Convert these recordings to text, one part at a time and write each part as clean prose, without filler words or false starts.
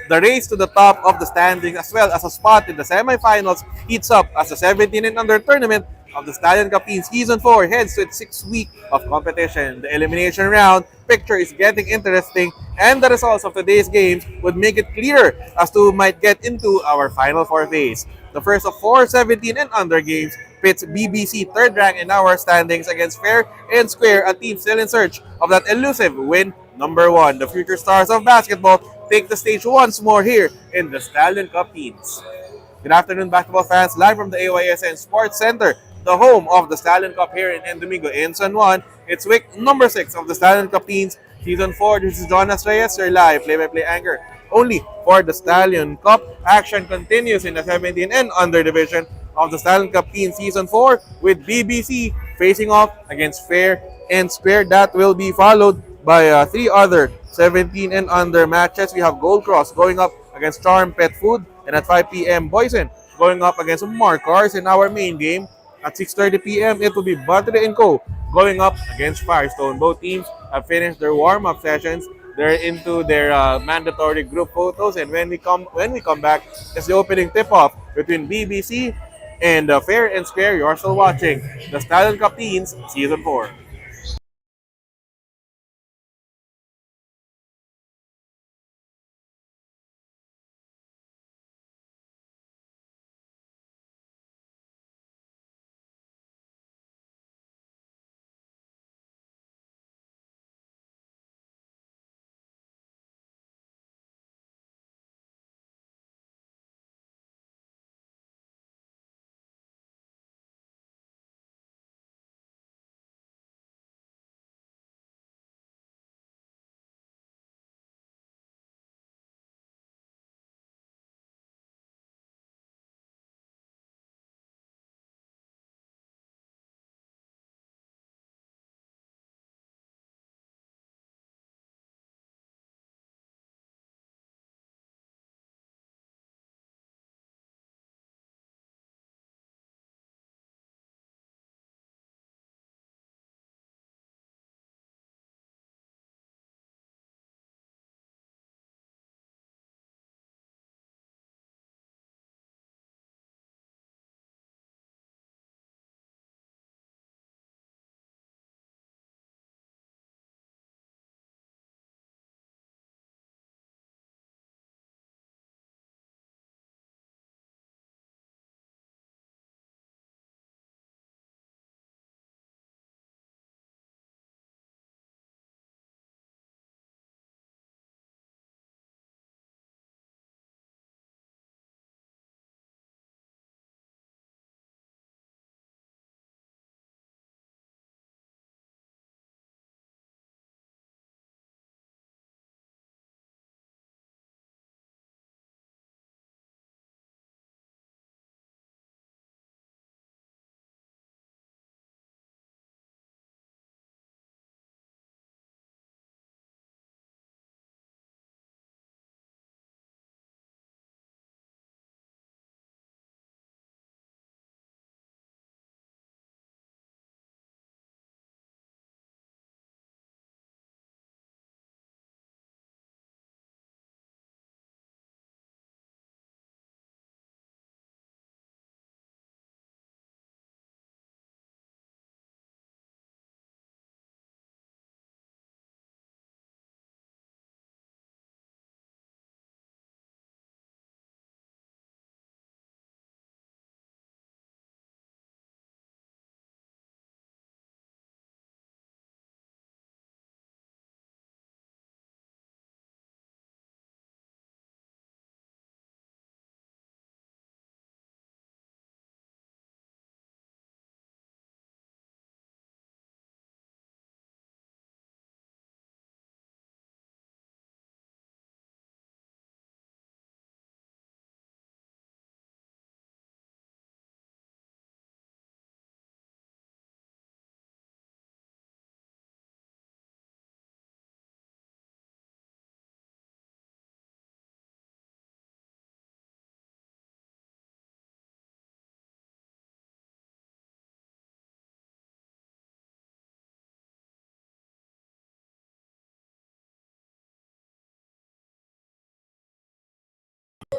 The race to the top of the standings as well as a spot in the semifinals heats up as the 17 and under tournament of the Stallion Cup in Season 4 heads to its 6th week of competition. The elimination round picture is getting interesting, and the results of today's games would make it clear as to who might get into our Final Four phase. The first of four 17 and under games pits BBC third rank in our standings against Fair and Square, a team still in search of that elusive win number one. The future stars of basketball take the stage once more here in the Stallion Cup teams. Good afternoon, basketball fans. Live from the AYSN Sports Center, the home of the Stallion Cup here in Domingo in San Juan. It's week number 6 of the Stallion Cup teams, season 4. This is Jonas Reyes, your live play-by-play anchor. Only for the Stallion Cup. Action continues in the 17 and under division of the Stallion Cup team season 4 with BBC facing off against Fair and Square. That will be followed by three other 17 and under matches. We have Gold Cross going up against Charm Pet Food, and at 5 p.m. Boysen going up against Marcars. In our main game at 6:30 p.m. it will be Battery and Co. going up against Firestone. Both teams have finished their warm-up sessions. They're into their mandatory group photos, and when we come back, it's the opening tip-off between BBC and Fair and Square. You're still watching the Stallion Cup Teens Season 4.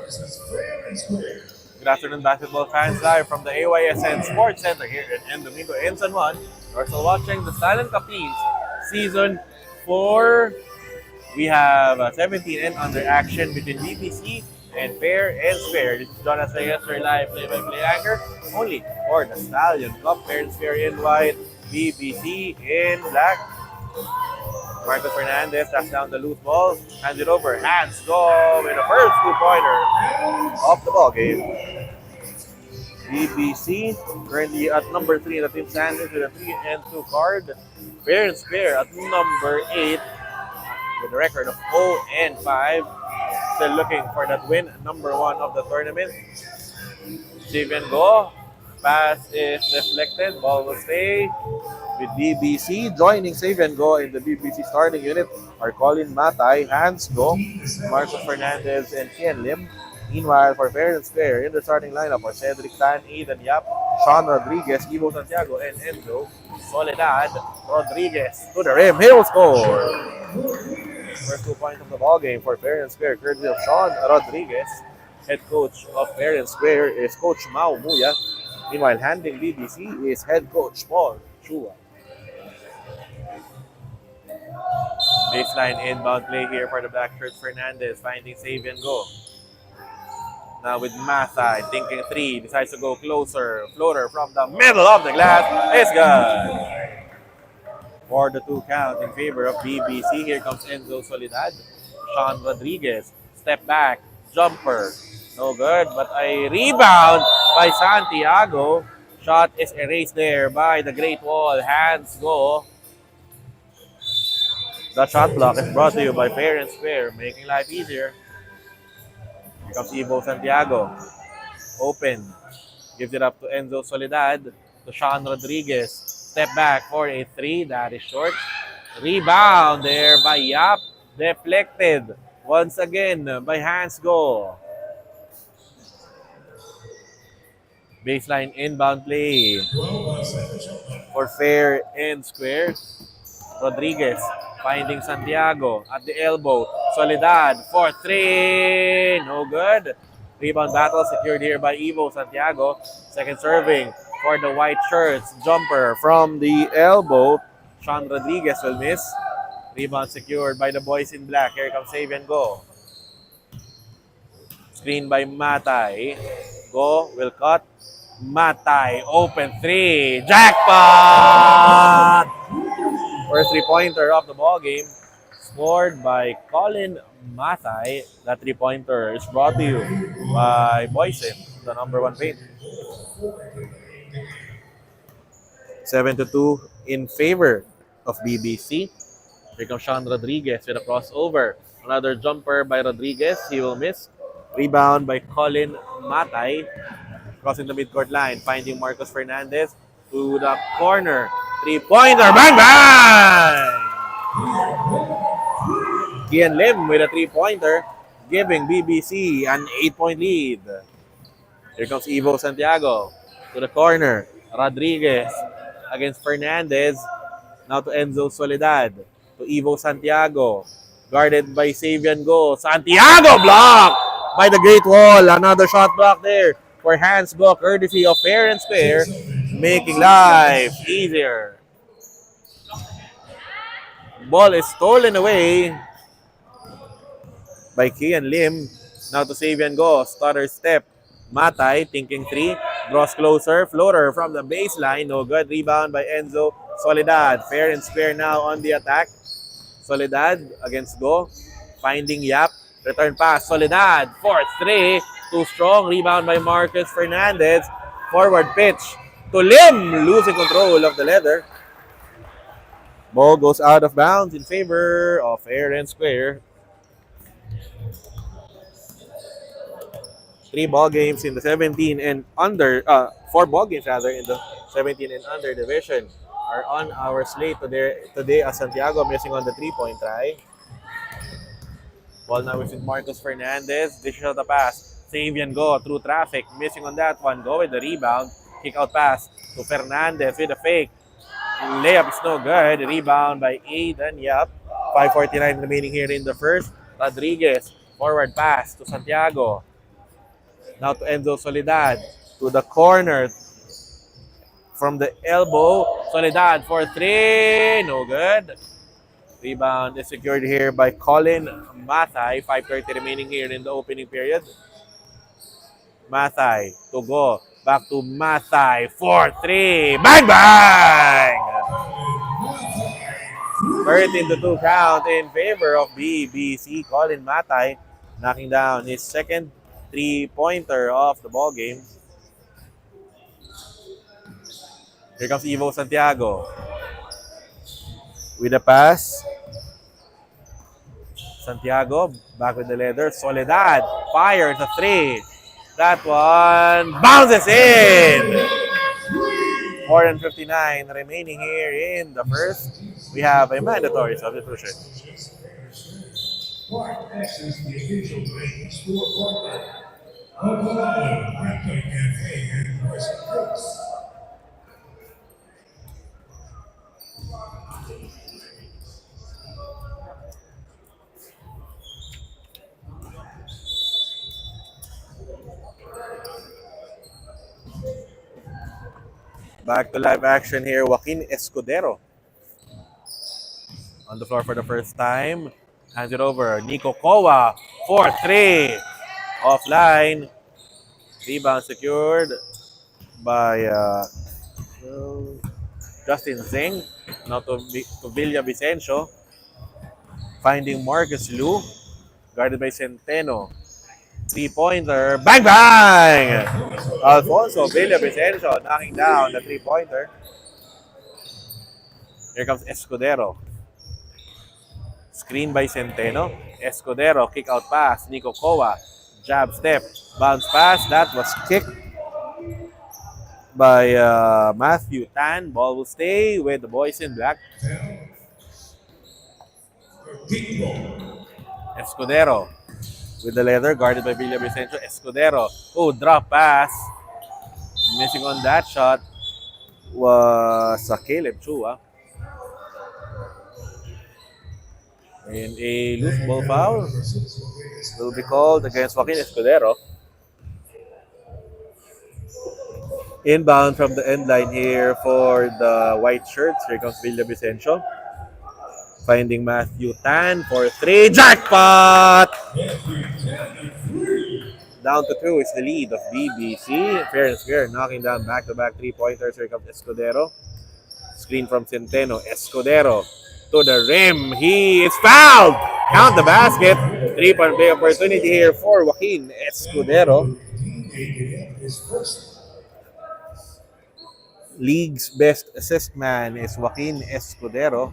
Good afternoon, basketball fans, live from the AYSN Sports Center here in Domingo in San Juan. You're still watching the Stallion Capins Season 4. We have 17 and under action between BBC and Fair and Square. This is Jonas Reyes, your live play-by-play anchor, only for the Stallion Cup. Fair and Square in white, BBC in black. Marcos Fernandez taps down the loose ball, hands it over, hands go with the first two-pointer off the ball game. BBC currently at number 3 in the team standings with a 3-2 card. Fair and Square at number 8 with a record of 0-5. Still looking for that win, number 1 of the tournament. Save and go. Pass is deflected. Ball will stay with BBC. Joining save and go in the BBC starting unit are Colin Matay, Hans Go, Marcos Fernandez, and Kian Lim. Meanwhile, for Fair and Square, in the starting lineup are Cedric Tan, Aidan Yap, Sean Rodriguez, Ivo Santiago, and Enzo Soledad. Rodriguez to the rim. He will score. First 2 points of the ball game for Fair and Square, courtesy of Sean Rodriguez. Head coach of Fair and Square is Coach Mau Muya. Meanwhile, handling BBC is head coach Paul Chua. Baseline inbound play here for the Black Shirts. Fernandez finding save and go. Now with Masai thinking 3, decides to go closer. Floater from the middle of the glass is good. For the 2 count in favor of BBC. Here comes Enzo Soledad. Sean Rodriguez. Step back. Jumper. No good, but a rebound by Santiago. Shot is erased there by the Great Wall. Hands go. The shot block is brought to you by Fair and Square, making life easier. Here comes Ivo Santiago. Open. Gives it up to Enzo Soledad. To Sean Rodriguez. Step back for a 3. That is short. Rebound there by Yap. Deflected. Once again by Hans Go. Baseline inbound play for Fair and Square. Rodriguez finding Santiago at the elbow. Soledad for 3. No good. Rebound battle secured here by Ivo Santiago. Second serving for the white shirts. Jumper from the elbow. Sean Rodriguez will miss. Rebound secured by the boys in black. Here comes save and go. Screen by Matay. Go will cut. Matay, open 3. Jackpot! First 3-pointer of the ball game, scored by Colin Matay. That 3-pointer is brought to you by Boysen, the number 1 paint. 7-2 in favor of BBC. Here comes Sean Rodriguez with a crossover. Another jumper by Rodriguez. He will miss. Rebound by Colin Matay. Crossing the midcourt line, finding Marcos Fernandez to the corner. 3-pointer, bang, bang! Kian Lim with a 3-pointer, giving BBC an 8-point lead. Here comes Ivo Santiago to the corner. Rodriguez against Fernandez. Now to Enzo Soledad. To Ivo Santiago. Guarded by Savian Go. Santiago blocked by the Great Wall. Another shot block there for Hans Go, courtesy of Fair and Square, making life easier. Ball is stolen away by Kian Lim. Now to Savian Go, stutter step. Matay thinking 3, draws closer, floater from the baseline, no good. Rebound by Enzo Soledad. Fair and Square now on the attack. Soledad against Go, finding Yap. Return pass, Soledad for 3. Too strong. Rebound by Marcus Fernandez. Forward pitch to Lim. Losing control of the leather. Ball goes out of bounds in favor of Fair and Square. 3 ball games in the 17 and under, 4 ball games rather in the 17 and under division are on our slate today as Santiago missing on the 3-point try. Ball now is with Marcos Fernandez. Dishes out the pass. Savian Go through traffic. Missing on that one. Go with the rebound. Kick out pass to Fernandez with a fake. Layup is no good. Rebound by Aidan Yap. 5:49 remaining here in the first. Rodriguez. Forward pass to Santiago. Now to Enzo Soledad. To the corner. From the elbow. Soledad for three. No good. Rebound is secured here by Colin Mathay. 5:30 remaining here in the opening period. Mathay to go. Back to Mathay for three. Bang, bang! 13-2 count in favor of BBC. Colin Matay knocking down his second three-pointer of the ball game. Here comes Ivo Santiago with a pass. Santiago back with the leather. Soledad fires a three. That one bounces in. 4:59 remaining here in the first. We have a mandatory substitution. Back to live action here. Joaquin Escudero on the floor for the first time. Hands it over. Nico Kowa for three. Offline. Rebound secured by Justin Zeng. Now to Villa Vicencio. Finding Marcus Liu. Guarded by Centeno. Three-pointer. Bang, bang! Alfonso Villa Vicencio knocking down the three-pointer. Here comes Escudero. Screen by Centeno. Escudero, kick out pass. Nico Kowa, jab step. Bounce pass. That was kicked by Matthew Tan. Ball will stay with the boys in black. Escudero with the leather, guarded by Villa Vicencio. Escudero. Oh, drop pass. Missing on that shot was Caleb Chua. And a loose ball foul will be called against Joaquin Escudero. Inbound from the end line here for the white shirts. Here comes Villa Vicencio. Finding Matthew Tan for three. Jackpot! Down to two is the lead of BBC. Fair and square, knocking down back-to-back three-pointers. Here comes Escudero. Screen from Centeno. Escudero to the rim. He is fouled. Count the basket. Three-point play opportunity here for Joaquin Escudero. League's best assist man is Joaquin Escudero,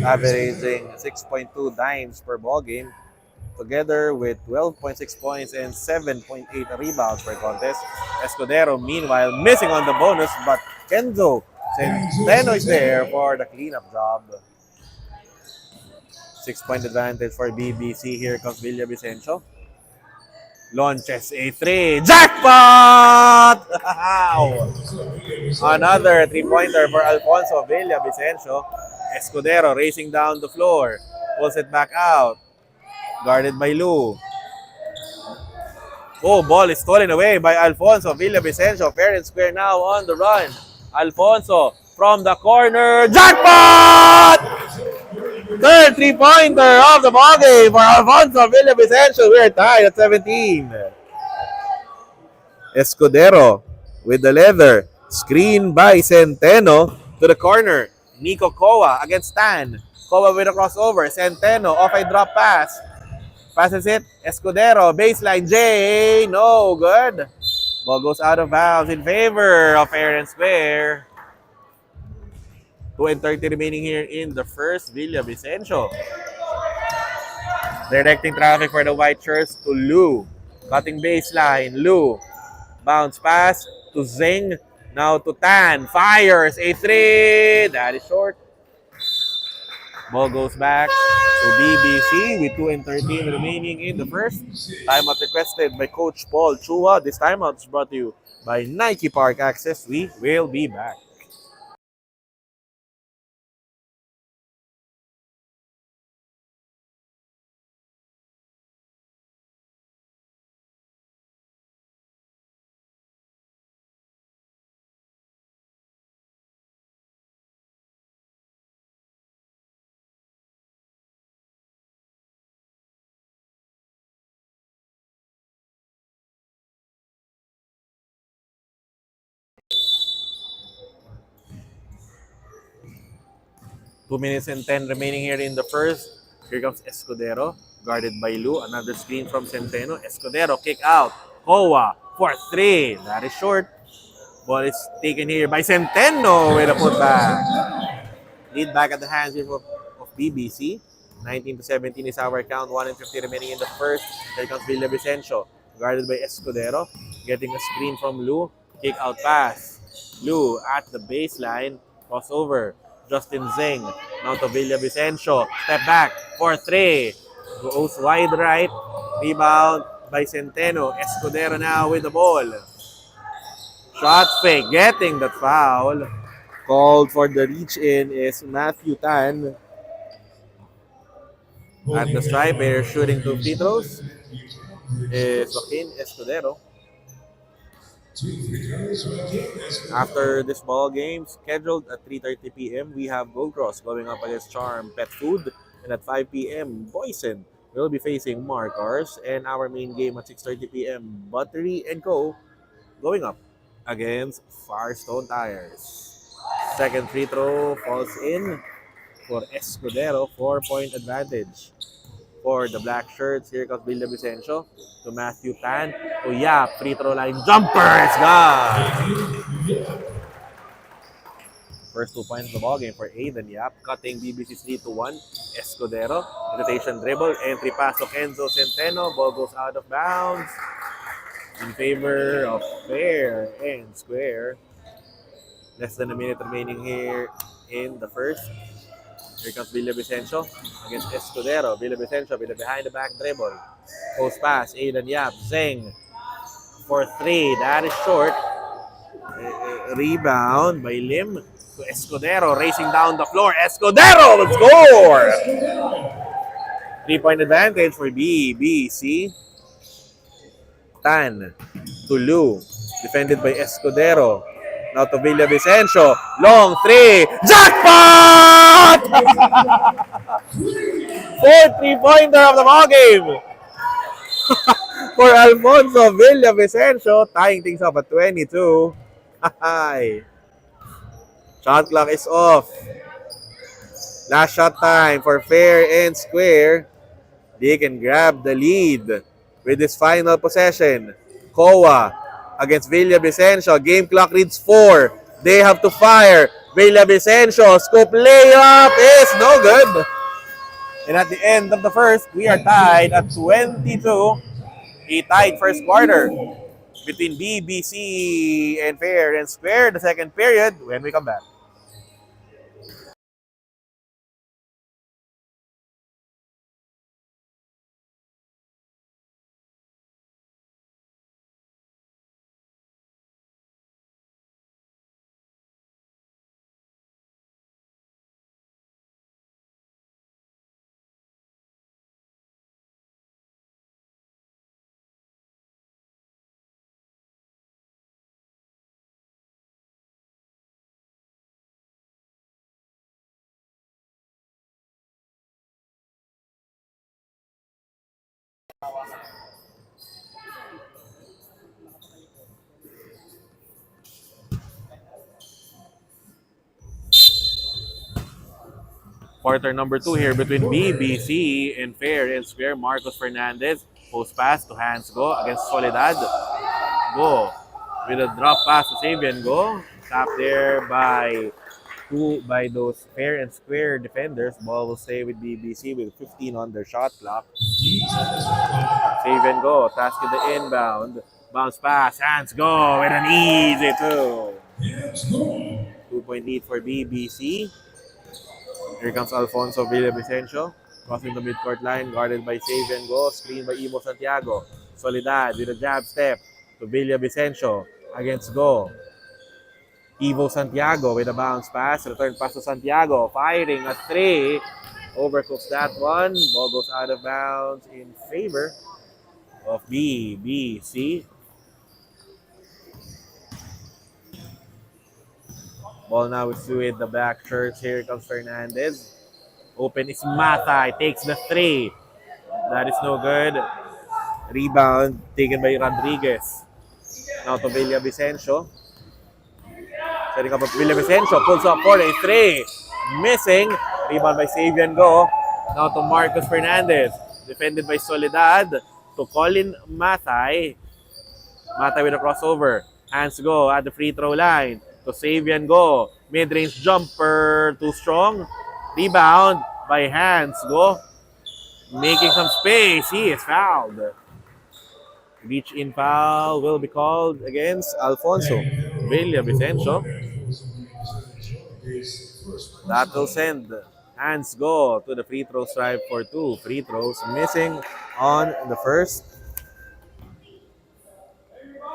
averaging 6.2 dimes per ball game, together with 12.6 points and 7.8 rebounds per contest. Escudero, meanwhile, missing on the bonus, but Kenzo Centeno is there for the cleanup job. 6-point advantage for BBC. Here comes Villa Vicencio. Launches a three. Jackpot! Another three-pointer for Alfonso Villa Vicencio. Escudero racing down the floor. Pulls it back out. Guarded by Lu. Oh, ball is stolen away by Alfonso Villa Vicencio. Fair and square now on the run. Alfonso from the corner. Jackpot! Third three-pointer of the ballgame for Alfonso Villa Vicencio. We're tied at 17. Escudero with the leather. Screen by Centeno to the corner. Nico Kowa against Tan. Kowa with a crossover. Centeno off a drop pass. Passes it. Escudero. Baseline J. No good. Ball goes out of bounds in favor of fair and square. 2:30 remaining here in the first. Villa Vicencio directing traffic for the white shirts to Lu. Cutting baseline. Lu. Bounce pass to Zeng. Now to Tan. Fires a three. That is short. Ball goes back to BBC with 2:13 remaining in the first. Timeout requested by Coach Paul Chua. This timeout is brought to you by Nike Park Access. We will be back. 2 minutes and 10 remaining here in the first. Here comes Escudero, guarded by Lu. Another screen from Centeno. Escudero, kick out. Kowa for 3. That is short. Ball is taken here by Centeno with a putback. Lead back at the hands here of BBC. 19-17 is our count. 1:50 remaining in the first. Here comes Villavicencio, guarded by Escudero. Getting a screen from Lu. Kick out pass. Lu at the baseline. Crossover. Justin Zeng. Now to Villavicencio. Step back for 3. Goes wide right. Rebound by Centeno. Escudero now with the ball. Shot fake. Getting that foul. Called for the reach-in is Matthew Tan. At the stripe, they're shooting 2 free throws. Is Joaquin Escudero. After this ball game, scheduled at 3:30 p.m., we have Gold Cross going up against Charm Pet Food. And at 5 p.m., Boysen will be facing Markers. And our main game at 6:30 p.m., Buttery & Co. going up against Firestone Tires. Second free throw falls in for Escudero, 4-point advantage. For the black shirts, here comes Villavicencio to Matthew Tan. To Yap, free throw line jumper, it's gone! First 2 points of the ball game for Aiden Yap, cutting BBC's lead to 1. Escudero, rotation dribble, entry pass to Enzo Centeno, ball goes out of bounds in favor of fair and square. Less than a minute remaining here in the first. Here comes Villavicencio against Escudero. Villavicencio with a behind-the-back dribble. Post pass, Aidan Yap. Zeng for 3. That is short. Rebound by Lim to Escudero. Racing down the floor. Escudero will score! 3-point advantage for BBC. Tan to Lu. Defended by Escudero. Now to Villavicencio. Long 3. Jackpot! Fourth 3-pointer of the ballgame for Alfonso Villavicencio. Tying things up at 22. Shot clock is off. Last shot time for fair and square. They can grab the lead with this final possession. Kowa against Villavicencio. Game clock reads 4. They have to fire. Villavicencio, scoop layup is no good. And at the end of the first, we are tied at 22. A tied first quarter between BBC and Fair and Square. The second period when we come back. Quarter number 2 here between BBC and Fair and Square. Marcos Fernandez, post pass to Hans Go against Soledad. Go with a drop pass to Sabian Go. Tapped there by those Fair and Square defenders. Ball will stay with BBC with 15 on their shot clock. Sabian Go, task in the inbound. Bounce pass, Hans Go with an easy 2. 2-point lead for BBC. Here comes Alfonso Villavicencio, crossing the midcourt line, guarded by Savian Go, screened by Ivo Santiago. Soledad with a jab step to Villavicencio against Go. Ivo Santiago with a bounce pass, return pass to Santiago, firing a 3. Overcooks that one. Ball goes out of bounds in favor of BBC. Ball now is with the black shirts. Here comes Fernandez. Open is Matay. Takes the 3. That is no good. Rebound taken by Rodriguez. Now to Villavicencio. Setting up Villavicencio. Pulls up for a 3. Missing. Rebound by Savian Go. Now to Marcus Fernandez. Defended by Soledad. To Colin Matay. Matay with a crossover. Hands go at the free throw line. To Savian Go. Mid-range jumper. Too strong. Rebound by Hands Go. Making some space. He is fouled. Reach in foul will be called against Alfonso Villavicencio. That will send Hands Go to the free throw stripe for 2 free throws. Missing on the first.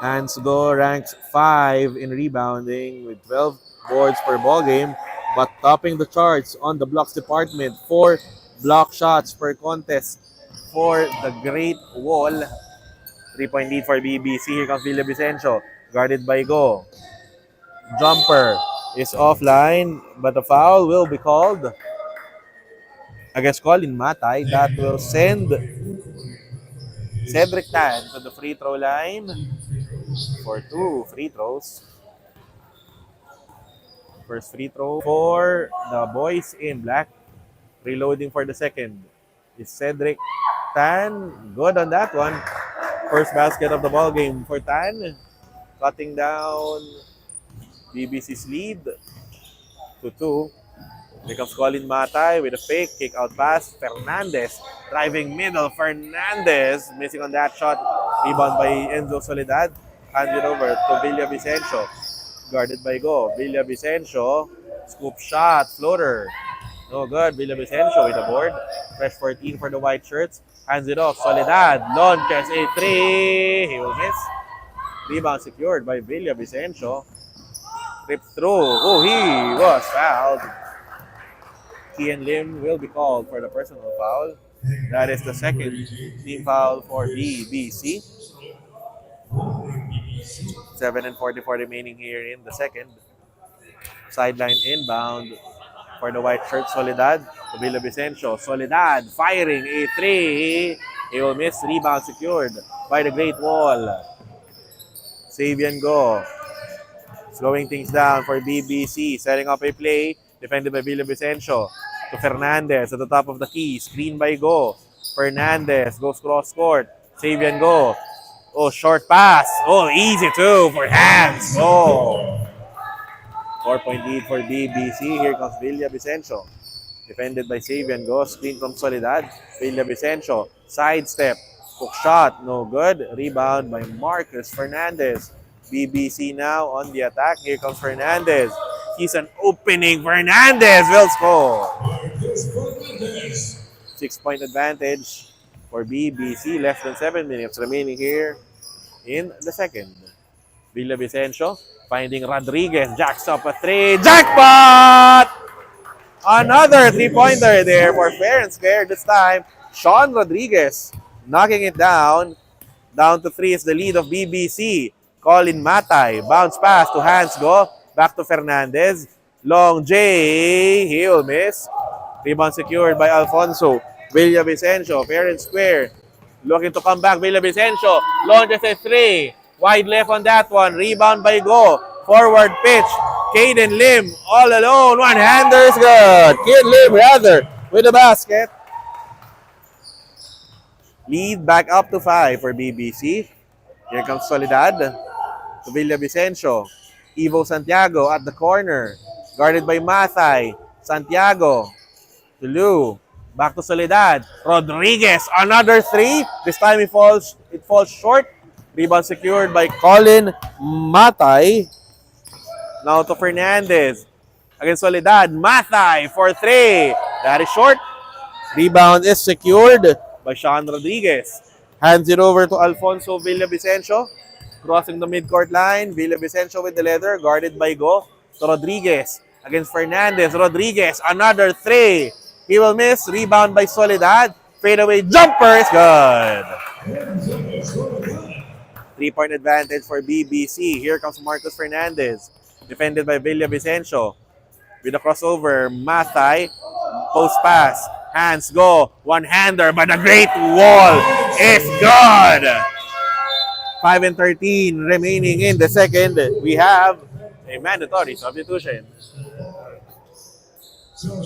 Hands Go ranks 5 in rebounding with 12 boards per ball game, but topping the charts on the blocks department. 4 block shots per contest for the Great Wall. 3-point lead for BBC. Here comes Villavicencio, guarded by Go. Jumper is offline, but a foul will be called against Colin Matay. That will send Cedric Tan to the free throw line for 2 free throws. First free throw for the boys in black. Reloading for the second is Cedric Tan. Good on that one. First basket of the ball game for Tan. Cutting down BBC's lead to 2. Here comes Colin Matay with a fake kick out pass. Fernandez driving middle. Fernandez missing on that shot. Rebound by Enzo Soledad. Hand it over to Villavicencio. Guarded by Go. Villavicencio. Scoop shot. Floater. No good. Villavicencio with a board. Fresh 14 for the white shirts. Hands it off. Soledad. Launches a 3. He will miss. Rebound secured by Villavicencio. Tripped through. Oh, he was fouled. Kian Lim will be called for the personal foul. That is the second team foul for BBC. 7:44 remaining here in the second. Sideline inbound for the white shirt Soledad to Villavicencio. Soledad firing a 3. He will miss. Rebound secured by the Great Wall. Savian Go. Slowing things down for BBC. Setting up a play. Defended by Villavicencio. To Fernandez at the top of the key. Screen by Go. Fernandez goes cross court. Savian Go. Oh, short pass. Oh, easy too for Hands. Oh. 4-point lead for BBC. Here comes Villavicencio. Defended by Savian Go. Screen from Soledad. Villavicencio. Sidestep. Hook shot. No good. Rebound by Marcus Fernandez. BBC now on the attack. Here comes Fernandez. He's an opening. Fernandez will score. 6-point advantage for BBC. Less than 7 minutes remaining here in the second. Villavicencio finding Rodriguez. Jacks up a 3. Jackpot! Another 3-pointer there for fair and square this time. Sean Rodriguez knocking it down. Down to 3 is the lead of BBC. Colin Matay. Bounce pass to Hands Go. Back to Fernandez. Long J. He will miss. Rebound secured by Alfonso Villavicencio. Fair and square. Looking to come back. Villavicencio. Launches a 3. Wide left on that one. Rebound by Go. Forward pitch. Caden Lim all alone. One-hander is good. Caden Lim rather with the basket. Lead back up to 5 for BBC. Here comes Soledad to Villavicencio. Ivo Santiago at the corner. Guarded by Matay. Santiago to Lou. Back to Soledad. Rodriguez. Another 3. This time it falls short. Rebound secured by Colin Matay. Now to Fernandez. Against Soledad. Matay for 3. That is short. Rebound is secured by Sean Rodriguez. Hands it over to Alfonso Villavicencio. Crossing the midcourt line. Villavicencio with the leather. Guarded by Go. To Rodriguez. Against Fernandez. Rodriguez. Another 3. He will miss. Rebound by Soledad. Fadeaway jumper is good. 3-point advantage for BBC. Here comes Marcus Fernandez. Defended by Villavicencio. With a crossover. Matay. Post pass. Hands Go. One-hander, but the Great Wall is good. 5:13 remaining in the second. We have a mandatory substitution. Back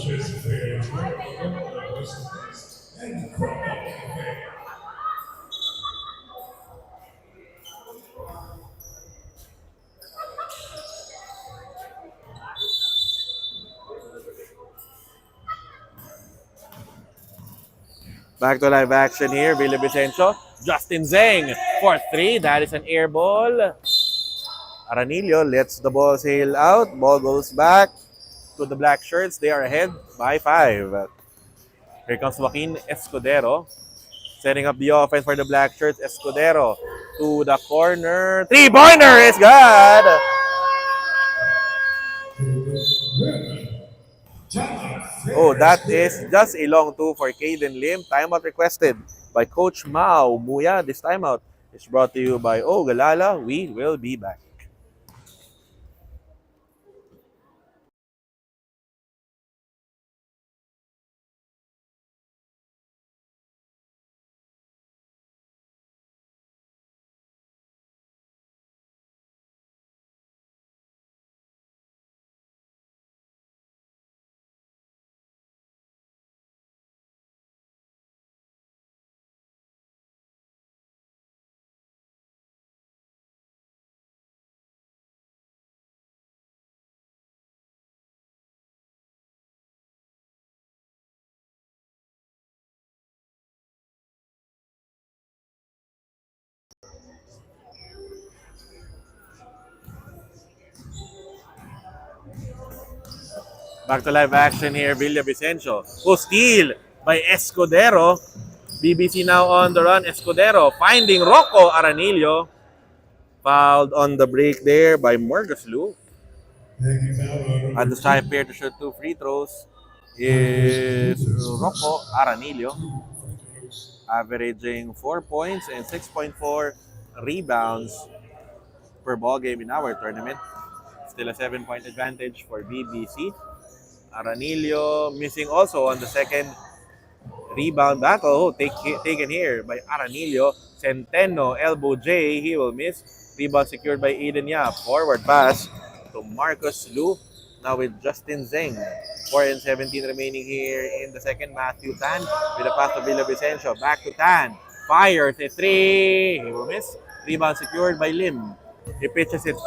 to live action here. Billy Vicencio. Justin Zeng for 3. That is an air ball. Aranillo lets the ball sail out. Ball goes back to the black shirts. They are ahead by 5. Here comes Joaquin Escudero. Setting up the offense for the black shirts. Escudero to the corner. 3-pointer is good. Oh, that is just a long 2 for Caden Lim. Timeout requested by Coach Mao Muya. This timeout is brought to you by Galala. We will be back. Back to live action here. Villa Vicencio. Steal by Escudero. BBC now on the run. Escudero finding Rocco Aranillo. Fouled on the break there by Marcus Lu. And the shy pair to shoot 2 free throws is Rocco Aranillo. Averaging 4 points and 6.4 rebounds per ball game in our tournament. Still a 7-point advantage for BBC. Aranillo missing also on the second rebound battle. Taken here by Aranillo. Centeno, elbow J, he will miss. Rebound secured by Eden Yap. Forward pass to Marcus Lu. Now with Justin Zeng. 4:17 remaining here in the second. Matthew Tan with a pass to Villa Vicencio. Back to Tan. Fires a 3. He will miss. Rebound secured by Lim. He pitches it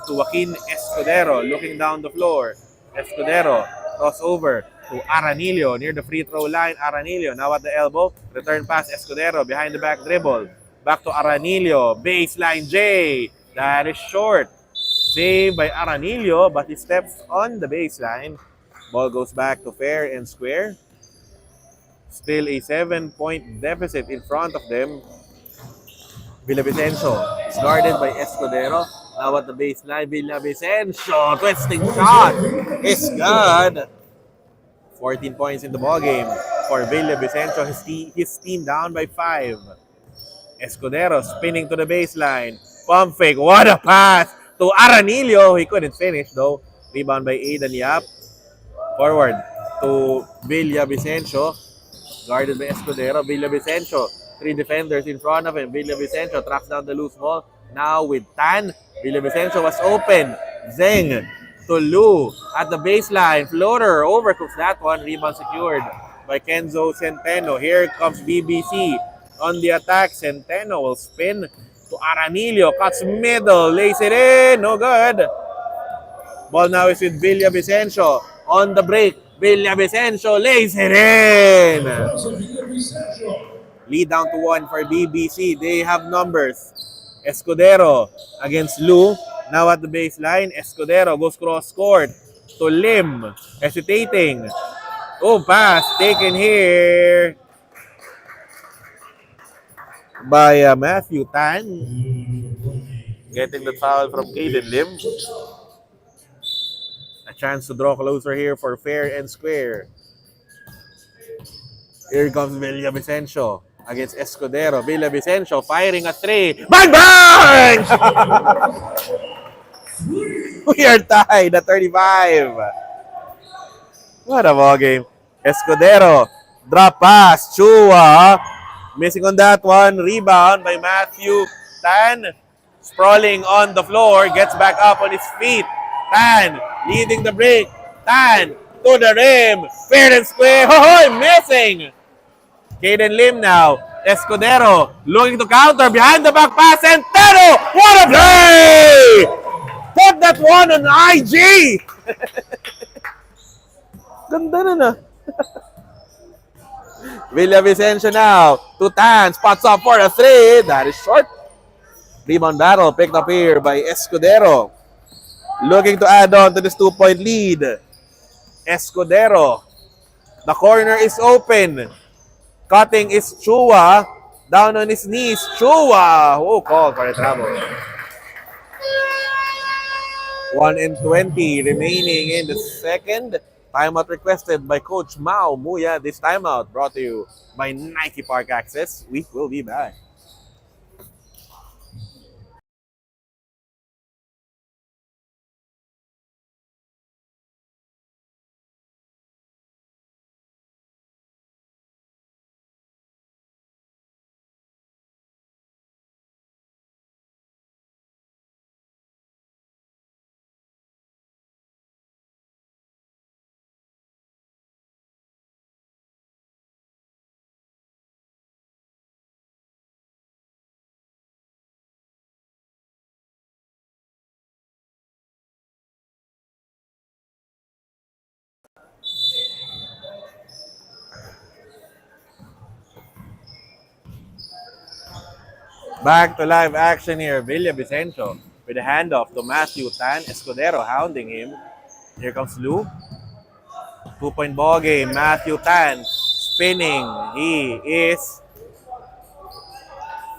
to Joaquin Escudero. Looking down the floor. Escudero. Crossover to Aranillo near the free throw line. Aranillo now at the elbow. Return pass Escudero behind the back dribble. Back to Aranillo. Baseline J. That is short. Saved by Aranillo, but he steps on the baseline. Ball goes back to fair and square. Still a 7-point deficit in front of them. Villavicencio is guarded by Escudero. Now at the baseline, Villavicencio. Twisting shot. It's good. 14 points in the ballgame for Villavicencio. His team down by 5. Escudero spinning to the baseline. Pump fake. What a pass to Aranillo. He couldn't finish though. Rebound by Aidan Yap. Forward to Villavicencio. Guarded by Escudero. Villavicencio. 3 defenders in front of him. Villavicencio tracks down the loose ball. Now with Tan. Villavicencio was open. Zeng to Lu at the baseline. Floater. Overcooks that one. Rebound secured by Kenzo Centeno. Here comes BBC. On the attack, Centeno will spin to Aranillo. Cuts middle. Lays it in. No good. Ball now is with Villavicencio. On the break. Villavicencio lays it in. Lead down to 1 for BBC. They have numbers. Escudero against Lu. Now at the baseline. Escudero goes cross court to Lim. Hesitating. Oh, pass taken here by Matthew Tan. Getting the foul from Caden Lim. A chance to draw closer here for fair and square. Here comes Villavicencio against Escudero. Villavicencio firing a 3. Bang, bang! We are tied at 35. What a ball game. Escudero. Drop pass. Chua. Missing on that one. Rebound by Matthew Tan. Sprawling on the floor. Gets back up on his feet. Tan leading the break. Tan to the rim. Fair and square. Hoy, missing. Caden Lim now. Escudero looking to counter. Behind the back pass. Centeno. What a play! Put that one on IG. Ganda na na. Villavicencio now. Tutan spots up for a three. That is short. Rebound battle picked up here by Escudero. Looking to add on to this 2-point lead. Escudero. The corner is open. Cutting is Chua. Down on his knees. Chua. Oh, call for a travel. 1:20 remaining in the second. Timeout requested by Coach Mao Muya. This timeout brought to you by Nike Park Access. We will be back. Back to live action here. Villavicencio with a handoff to Matthew Tan. Escudero hounding him. Here comes Lou. 2-point ball game. Matthew Tan spinning. He is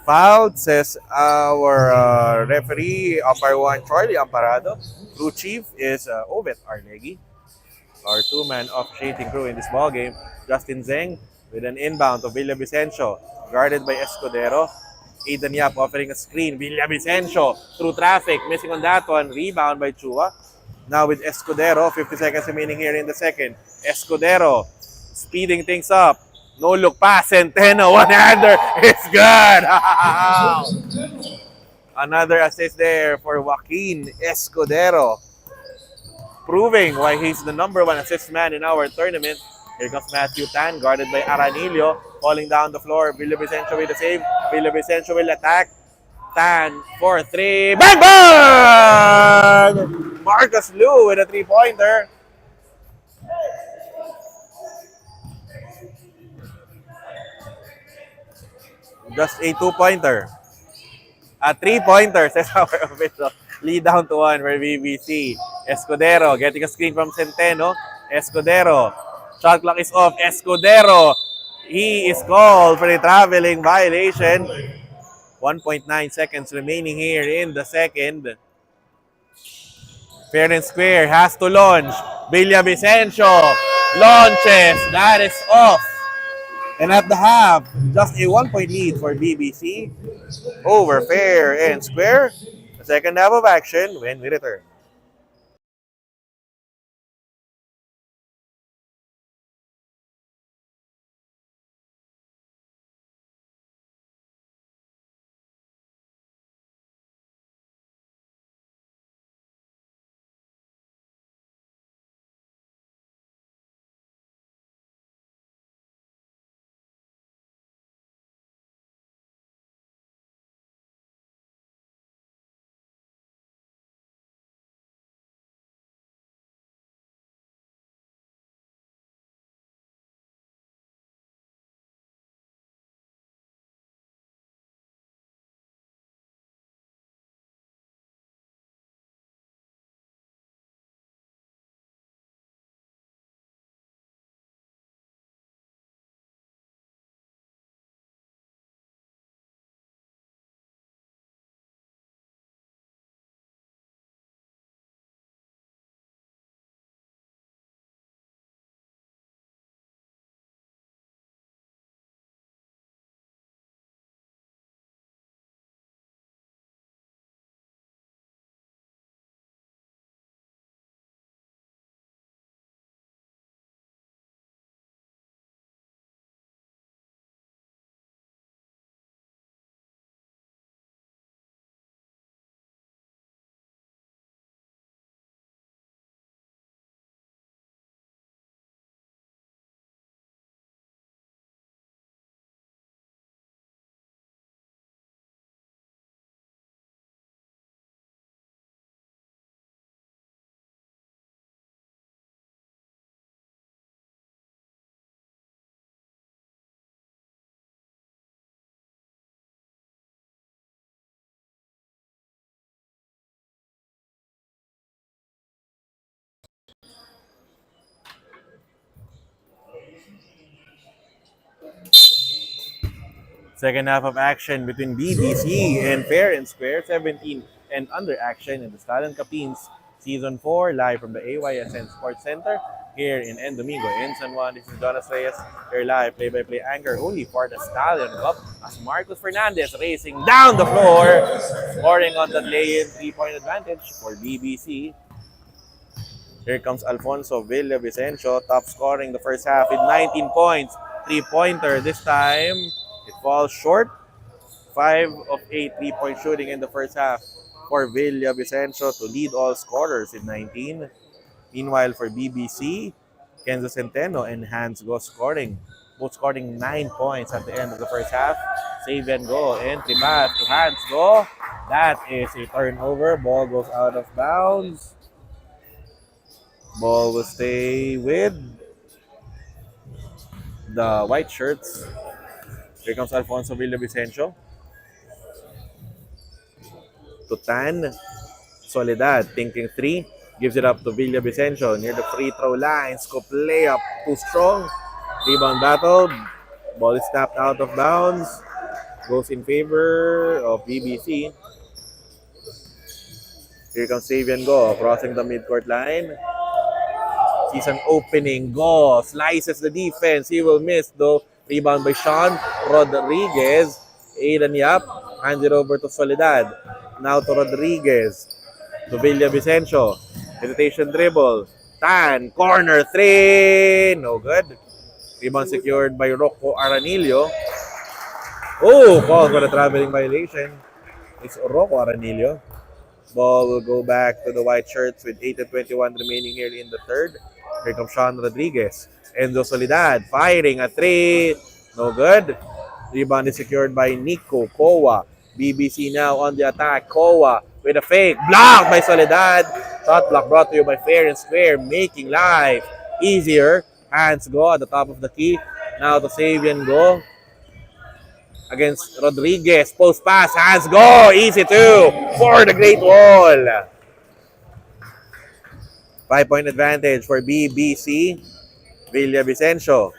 fouled, says our referee, umpire 1, Charlie Amparado. Crew chief is Obet Arlegi. Our two-man officiating crew in this ball game. Justin Zeng with an inbound to Villavicencio, guarded by Escudero. Aidan Yap offering a screen. Villavicencio through traffic, missing on that one. Rebound by Chua. Now with Escudero, 50 seconds remaining here in the second. Escudero speeding things up. No look pass. Centeno, one-hander. It's good. Another assist there for Joaquin Escudero, proving why he's the #1 assist man in our tournament. Here comes Matthew Tan, guarded by Aranillo, falling down the floor. Villavicencio with the save. Villavicencio will attack. Tan for three. Bang, bang! Marcus Liu with a three-pointer. Just a two-pointer. A three-pointer, says our official. Lead down to one for BBC. Escudero getting a screen from Centeno. Escudero. Shot clock is off. Escudero. He is called for a traveling violation. 1.9 seconds remaining here in the second. Fair and square has to launch. Villavicencio launches. That is off. And at the half, just a 1-point lead for BBC over fair and square. The second half of action when we return. Second half of action between BBC and Fair and Square, 17 and under action in the Stallion Capins Season 4, live from the AYSN Sports Center here in Domingo in San Juan. This is Jonas Reyes, your live play-by-play anchor only for the Stallion Cup as Marcos Fernandez racing down the floor, scoring on the lay-in 3-point advantage for BBC. Here comes Alfonso Villavicencio, top scoring the first half with 19 points. Three-pointer this time. It falls short. 5 of 8 3-point shooting in the first half for Villavicencio to lead all scorers with 19. Meanwhile, for BBC, Kenzo Centeno and Hans Go scoring. Both scoring 9 points at the end of the first half. Save and go. Entry pass to Hans Go. That is a turnover. Ball goes out of bounds. Ball will stay with the white shirts. Here comes Alfonso Villavicencio. To Tan. Soledad thinking 3. Gives it up to Villavicencio near the free throw line. Scoop layup. Too strong. Rebound battle. Ball is tapped out of bounds. Goes in favor of BBC. Here comes Savian Go crossing the midcourt line. Sees an opening. Go slices the defense. He will miss though. Rebound by Sean Rodriguez. Aidan Yap hands it over to Soledad. Now to Rodriguez. To Villavicencio. Hesitation dribble. Tan. Corner 3. No good. Rebound secured by Rocco Aranillo. Oh, call for a traveling violation. It's Rocco Aranillo. Ball will go back to the white shirts with 8:21 remaining here in the third. Here comes Sean Rodriguez. Enzo Soledad firing a 3. No good. Rebound is secured by Nico Kowa. BBC now on the attack. Kowa with a fake. Blocked by Soledad. Shot block brought to you by Fair and Square, making life easier. Hands Go at the top of the key. Now to Savian Go. Against Rodriguez. Post pass. Hands Go. Easy 2 for the Great Wall. 5-point advantage for BBC. Villavicencio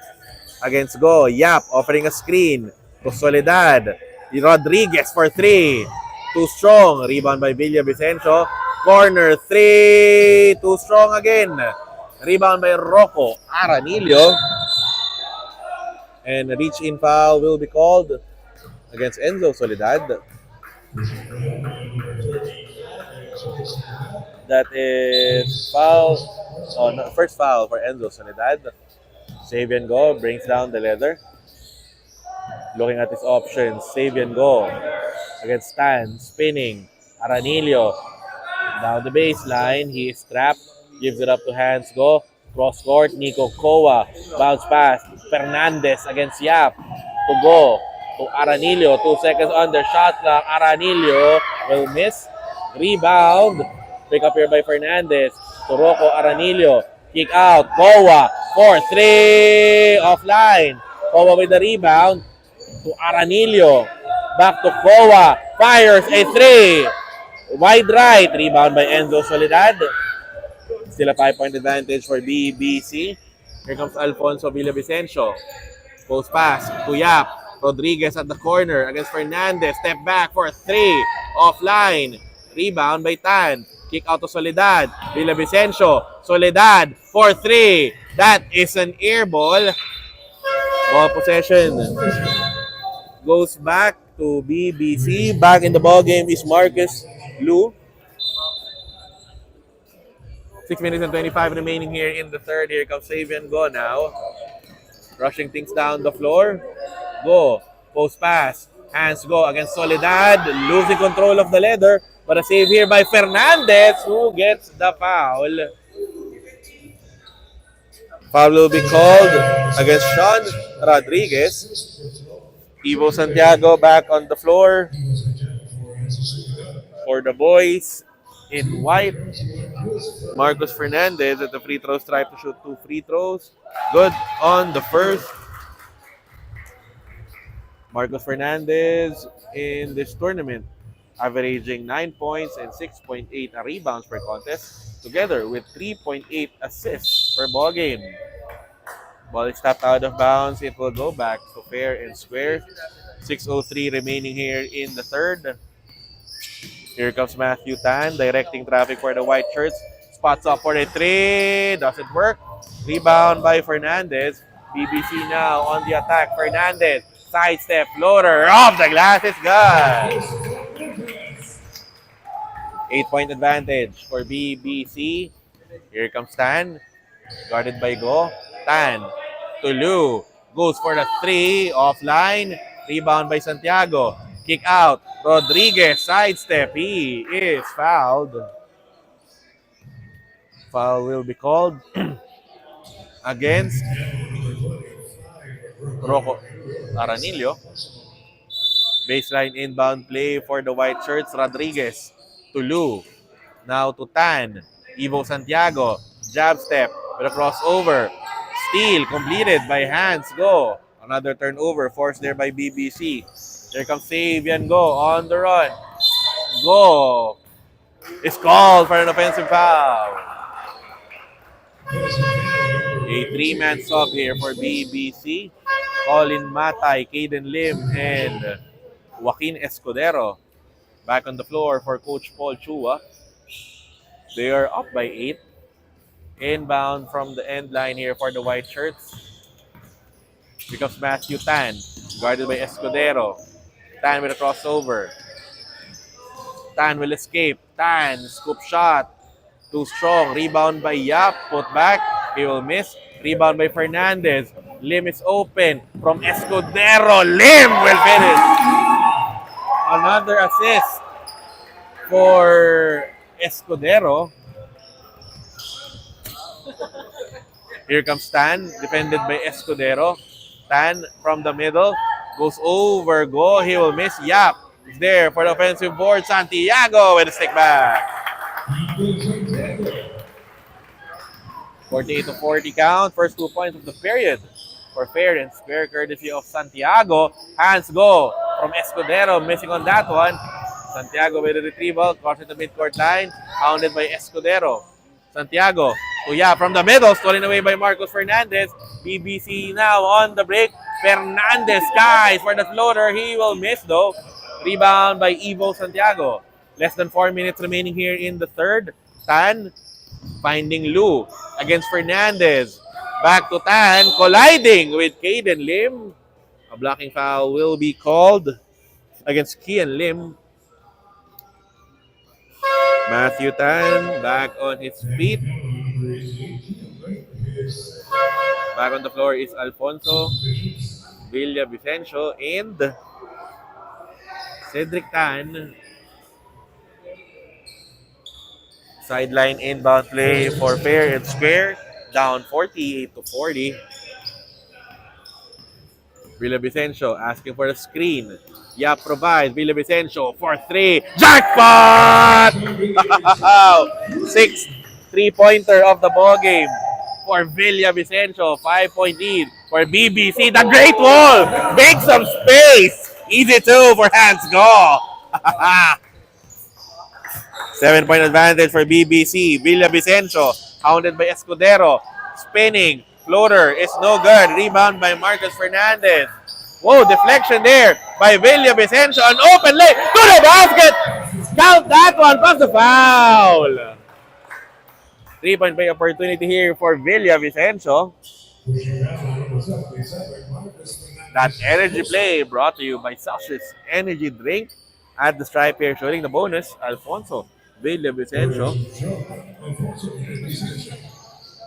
against Go. Yap offering a screen to Soledad. Rodriguez for 3. Too strong. Rebound by Villavicencio. Corner 3. Too strong again. Rebound by Rocco Aranillo. And a reach-in foul will be called against Enzo Soledad. That is foul. Oh, no, first foul for Enzo Soledad. Savian Go brings down the leather. Looking at his options. Savian Go against Stan. Spinning. Aranillo. Down the baseline. He is trapped. Gives it up to Hans Go. Cross court. Nico Kowa. Bounce pass. Fernandez against Yap. To Go. To Aranillo. 2 seconds under. Shot clock. Aranillo will miss. Rebound. Pick up here by Fernandez. To Rocco Aranillo. Kick out. Kowa. 4-3. Offline. Kowa with the rebound. To Aranillo. Back to Kowa. Fires a 3. Wide right. Rebound by Enzo Soledad. Still a 5-point advantage for BBC. Here comes Alfonso Villavicencio. Post pass to Yap. Rodriguez at the corner against Fernandez. Step back for 3. Offline. Rebound by Tan. Kick out to Soledad. Villavicencio. Soledad for 3. That is an air ball. Ball possession goes back to BBC. Back in the ball game is Marcus Liu. 6 minutes and 25 remaining here in the third. Here comes Savian Go now. Rushing things down the floor. Go. Post pass. Hands Go against Soledad. Losing control of the leather. But a save here by Fernandez, who gets the foul. Foul will be called against Sean Rodriguez. Ivo Santiago back on the floor for the boys in white. Marcos Fernandez at the free throw stripe to shoot 2 free throws. Good on the first. Marcos Fernandez in this tournament averaging 9 points and 6.8 rebounds per contest, together with 3.8 assists per ball game. Ball is tapped out of bounds. It will go back to Fair and Square. 6:03 remaining here in the third. Here comes Matthew Tan, directing traffic for the white shirts. Spots up for the three. Doesn't work. Rebound by Fernandez. BBC now on the attack. Fernandez, sidestep, floater, off the glass. It's good. 8-point advantage for BBC. Here comes Tan. Guarded by Go. Tan to Lu. Goes for the three. Offline. Rebound by Santiago. Kick out. Rodriguez. Sidestep. He is fouled. Foul will be called against Rocco Aranillo. Baseline inbound play for the white shirts. Rodriguez to Lu. Now to Tan. Ivo Santiago. Jab step with a crossover. Steal completed by Hans Go. Another turnover forced there by BBC. There comes Savian Go on the run. Go is called for an offensive foul. A three-man sub here for BBC. Colin Matay, Caden Lim, and Joaquin Escudero back on the floor for Coach Paul Chua. They are up by 8. Inbound from the end line here for the white shirts. Becomes Matthew Tan, guarded by Escudero. Tan with a crossover. Tan will escape. Tan, scoop shot. Too strong. Rebound by Yap. Put back. He will miss. Rebound by Fernandez. Lim is open from Escudero. Lim will finish. Another assist for Escudero. Here comes Tan, defended by Escudero. Tan from the middle. Goes over. Go. He will miss. Yap is there for the offensive board. Santiago with a stick back. 48-40 count. First 2 points of the period for fair and square courtesy of Santiago. Hands go from Escudero. Missing on that one. Santiago with a retrieval. Crosses the midcourt line. Hounded by Escudero. Santiago. Kuya from the middle. Stolen away by Marcos Fernandez. BBC now on the break. Fernandez skies for the floater. He will miss though. Rebound by Ivo Santiago. Less than 4 minutes remaining here in the third. Tan finding Lu against Fernandez. Back to Tan, colliding with Caden Lim. A blocking foul will be called against Kian Lim. Matthew Tan back on his feet. Back on the floor is Alfonso Villavicencio and Cedric Tan. Sideline inbound play for fair and square. Down 48-40. Villavicencio asking for a screen. Yap provides. Villavicencio for three. Jackpot! 6th three-pointer of the ball game for Villavicencio. 5-point lead for BBC. The Great Wall. Make some space. Easy two for Hans Go. 7-point advantage for BBC. Villavicencio, hounded by Escudero. Spinning. Floater is no good. Rebound by Marcos Fernandez. Whoa, deflection there by Villavicencio. An open lay to the basket. Count that one. Pass the foul. 3-point play opportunity here for Villavicencio. That energy play brought to you by Celsius Energy Drink. At the stripe here, showing the bonus, Alfonso Villavicencio.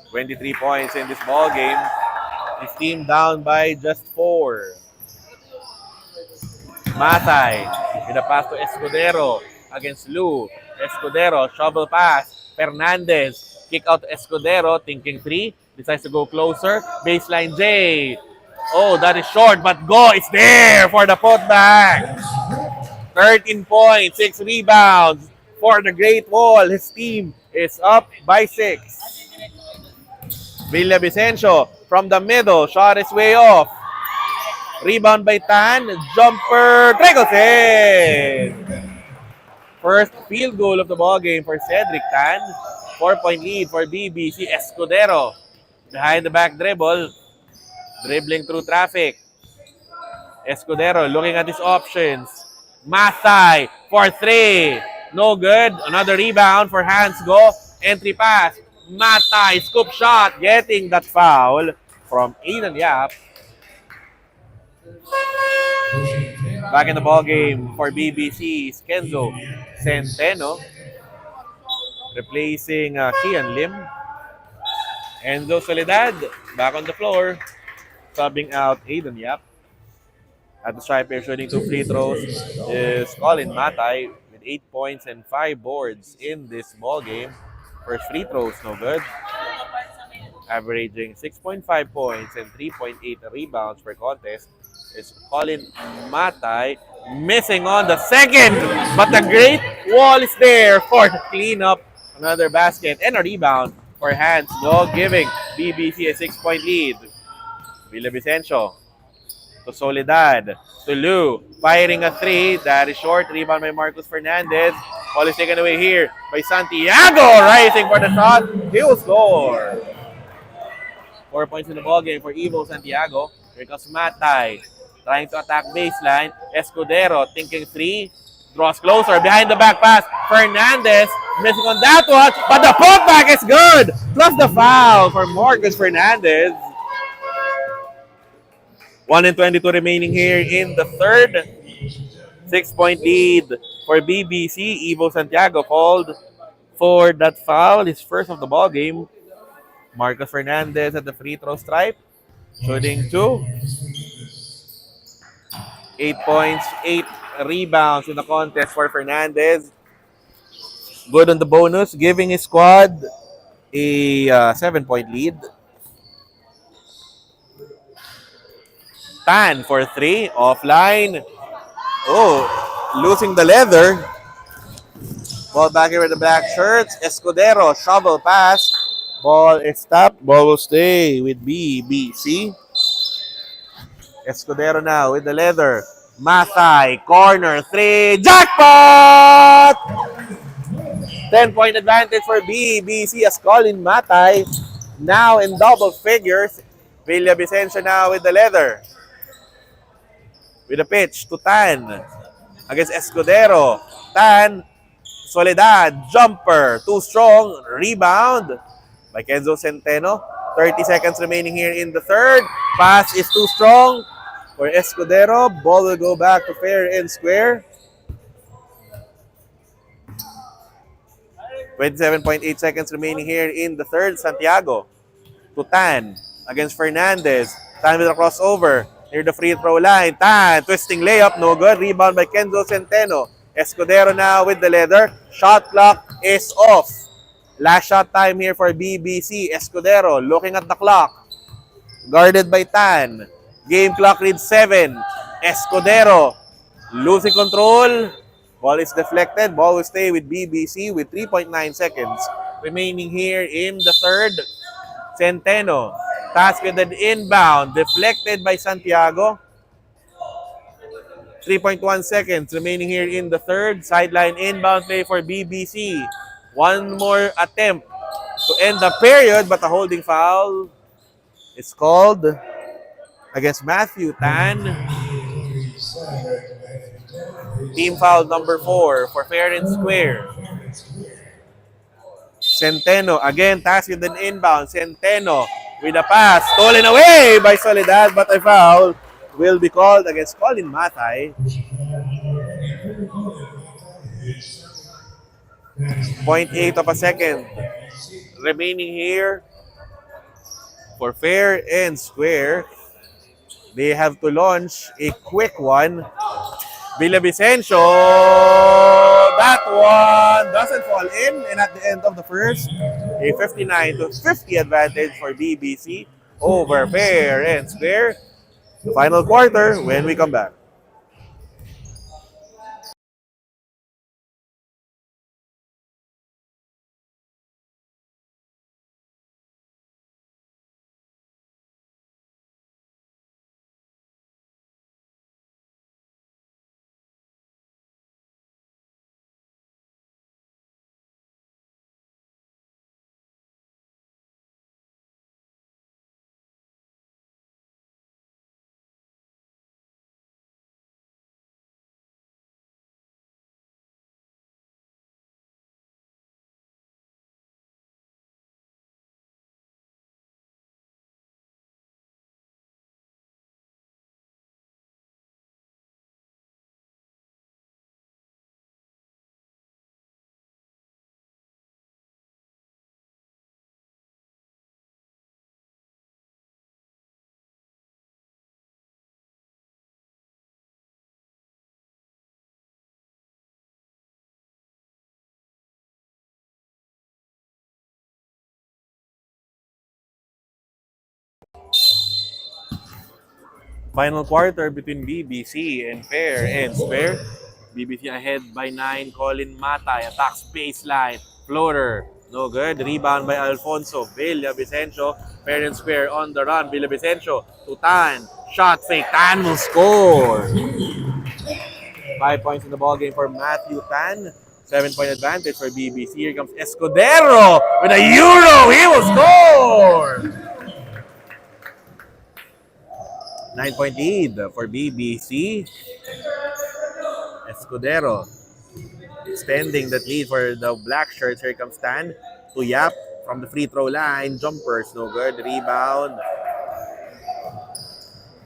23 points in this ball game. His team down by just 4. Matay with a pass to Escudero against Lu. Escudero, shovel pass. Fernandez, kick out to Escudero, thinking 3. Decides to go closer. Baseline J. Oh, that is short, but Go is there for the putback. 13 points, 6 rebounds for the Great Wall. His team is up by 6. Villavicencio from the middle. Shot is way off. Rebound by Tan. Jumper. Trickles in. First field goal of the ball game for Cedric Tan. 4-point lead for BBC. Escudero. Behind the back dribble. Dribbling through traffic. Escudero looking at his options. Masay for three. No good. Another rebound for Hans Go. Entry pass. Matay, scoop shot, getting that foul from Aidan Yap. Back in the ball game for BBC's Kenzo Centeno, replacing Kian Lim. Enzo Soledad back on the floor, subbing out Aidan Yap. At the striper, shooting two free throws is Colin Matay with 8 points and 5 boards in this ball game. First free throws, no good. Averaging 6.5 points and 3.8 rebounds per contest is Colin Matay. Missing on the second, but the great wall is there for the cleanup. Another basket and a rebound for Hans Go, giving BBC a 6-point lead. Villavicencio to Soledad, to Lou, firing a three. That is short. Rebound by Marcus Fernandez. Ball is taken away here by Santiago, rising for the shot. He will score. 4 points in the ball game for Evo Santiago. Here comes Matay, trying to attack baseline. Escudero thinking three. Draws closer. Behind the back pass. Fernandez missing on that one. But the putback is good. Plus the foul for Marcus Fernandez. 1:22 remaining here in the third. 6-point lead for BBC. Evo Santiago called for that foul. His first of the ball game. Marcus Fernandez at the free throw stripe. Shooting two. 8 points, 8 rebounds in the contest for Fernandez. Good on the bonus, giving his squad a 7-point lead. Tan for three, offline. Oh, losing the leather. Ball back here with the black shirts. Escudero, shovel pass. Ball is stopped. Ball will stay with BBC. Escudero now with the leather. Masay, corner three. Jackpot! 10-point advantage for BBC as Colin Matay now in double figures. Villavicencio now with the leather. With a pitch to Tan against Escudero. Tan, Soledad, jumper, too strong, rebound by Kenzo Centeno. 30 seconds remaining here in the third. Pass is too strong for Escudero. Ball will go back to fair and square. 27.8 seconds remaining here in the third. Santiago to Tan against Fernandez. Tan with a crossover near the free throw line. Tan, twisting layup, no good. Rebound by Kenzo Centeno. Escudero now with the leather. Shot clock is off. Last shot time here for BBC. Escudero looking at the clock. Guarded by Tan. Game clock reads 7. Escudero losing control. Ball is deflected. Ball will stay with BBC with 3.9 seconds remaining here in the third. Centeno. Task with an inbound. Deflected by Santiago. 3.1 seconds remaining here in the third. Sideline inbound play for BBC. One more attempt to end the period, but a holding foul is called against Matthew Tan. Team foul number 4 for fair and square. Centeno again tasked with an inbound. Centeno with a pass stolen away by Soledad, but a foul will be called against Colin Matay. 0.8 of a second remaining here for fair and square. They have to launch a quick one. Villavicencio, that one doesn't fall in, and at the end of the first, a 59-50 advantage for BBC over fair and square. The final quarter when we come back. Final quarter between BBC and Fair and Square. BBC ahead by 9. Colin Matay attacks baseline. Floater. No good. Rebound by Alfonso. Villavicencio. Fair and Square on the run. Villavicencio to Tan. Shot fake. Tan will score. 5 points in the ball game for Matthew Tan. 7-point advantage for BBC. Here comes Escudero with a Euro. He will score. 9-point lead for BBC. Escudero extending that lead for the black shirts. Here comes Tan to Yap from the free throw line. Jumpers, no good. Rebound.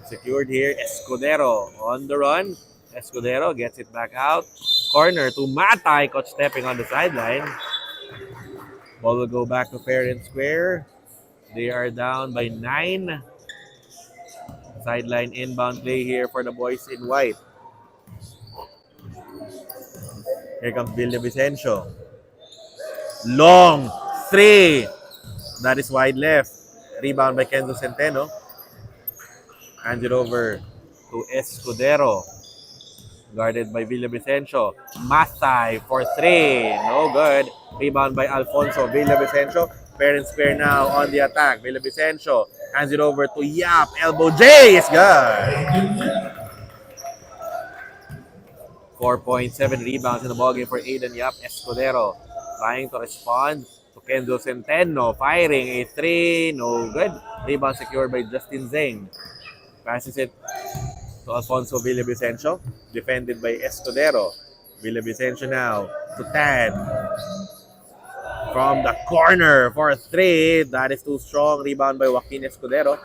Secured here. Escudero on the run. Escudero gets it back out. Corner to Matay. Caught stepping on the sideline. Ball will go back to Fair and Square. They are down by 9. Sideline inbound play here for the boys in white. Here comes Villavicencio. Long 3. That is wide left. Rebound by Kenzo Centeno. Hands it over to Escudero. Guarded by Villavicencio. Matay for 3. No good. Rebound by Alfonso. Villavicencio. Fair and Square now on the attack. Villavicencio hands it over to Yap. Elbow J is good. 4.7 rebounds in the ballgame for Aiden Yap. Escudero trying to respond to Kenzo Centeno. Firing a 3. No good. Rebound secured by Justin Zeng. Passes it to Alfonso Villavicencio. Defended by Escudero. Villavicencio now to Tan. From the corner for 3. That is too strong. Rebound by Joaquin Escudero.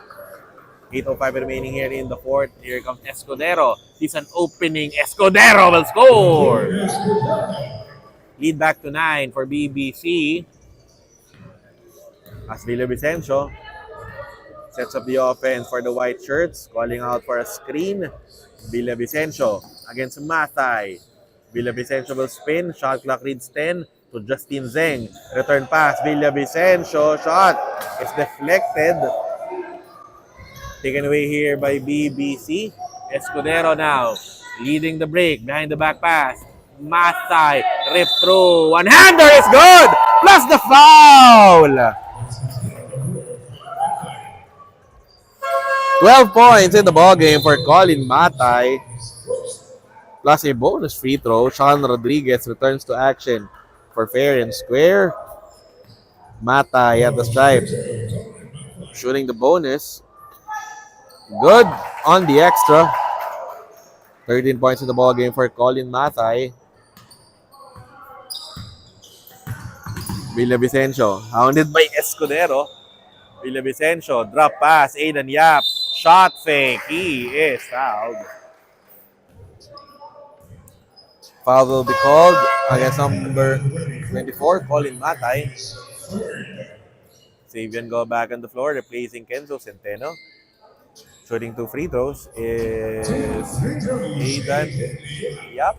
8:05 remaining here in the fourth. Here comes Escudero. He's an opening. Escudero will score. Lead back to 9 for BBC. As Villavicencio sets up the offense for the white shirts. Calling out for a screen. Villavicencio against Matay. Villavicencio will spin. Shot clock reads 10 to Justin Zeng. Return pass. Villavicencio. Shot. It's deflected. Taken away here by BBC. Escudero now leading the break. Behind the back pass. Matay. Rip through. One-hander is good. Plus the foul. 12 points in the ballgame for Colin Matay. Plus a bonus free throw. Sean Rodriguez returns to action for Fair and Square. Matay at the stripe. Shooting the bonus. Good on the extra. 13 points in the ballgame for Colin Matay. Villavicencio hounded by Escudero. Villavicencio drop pass. Aiden Yap. Shot fake. He is fouled. Foul will be called against number 24, Colin Matay. Savian go back on the floor, replacing Kenzo Centeno. Shooting 2 free throws is Aiden Yap,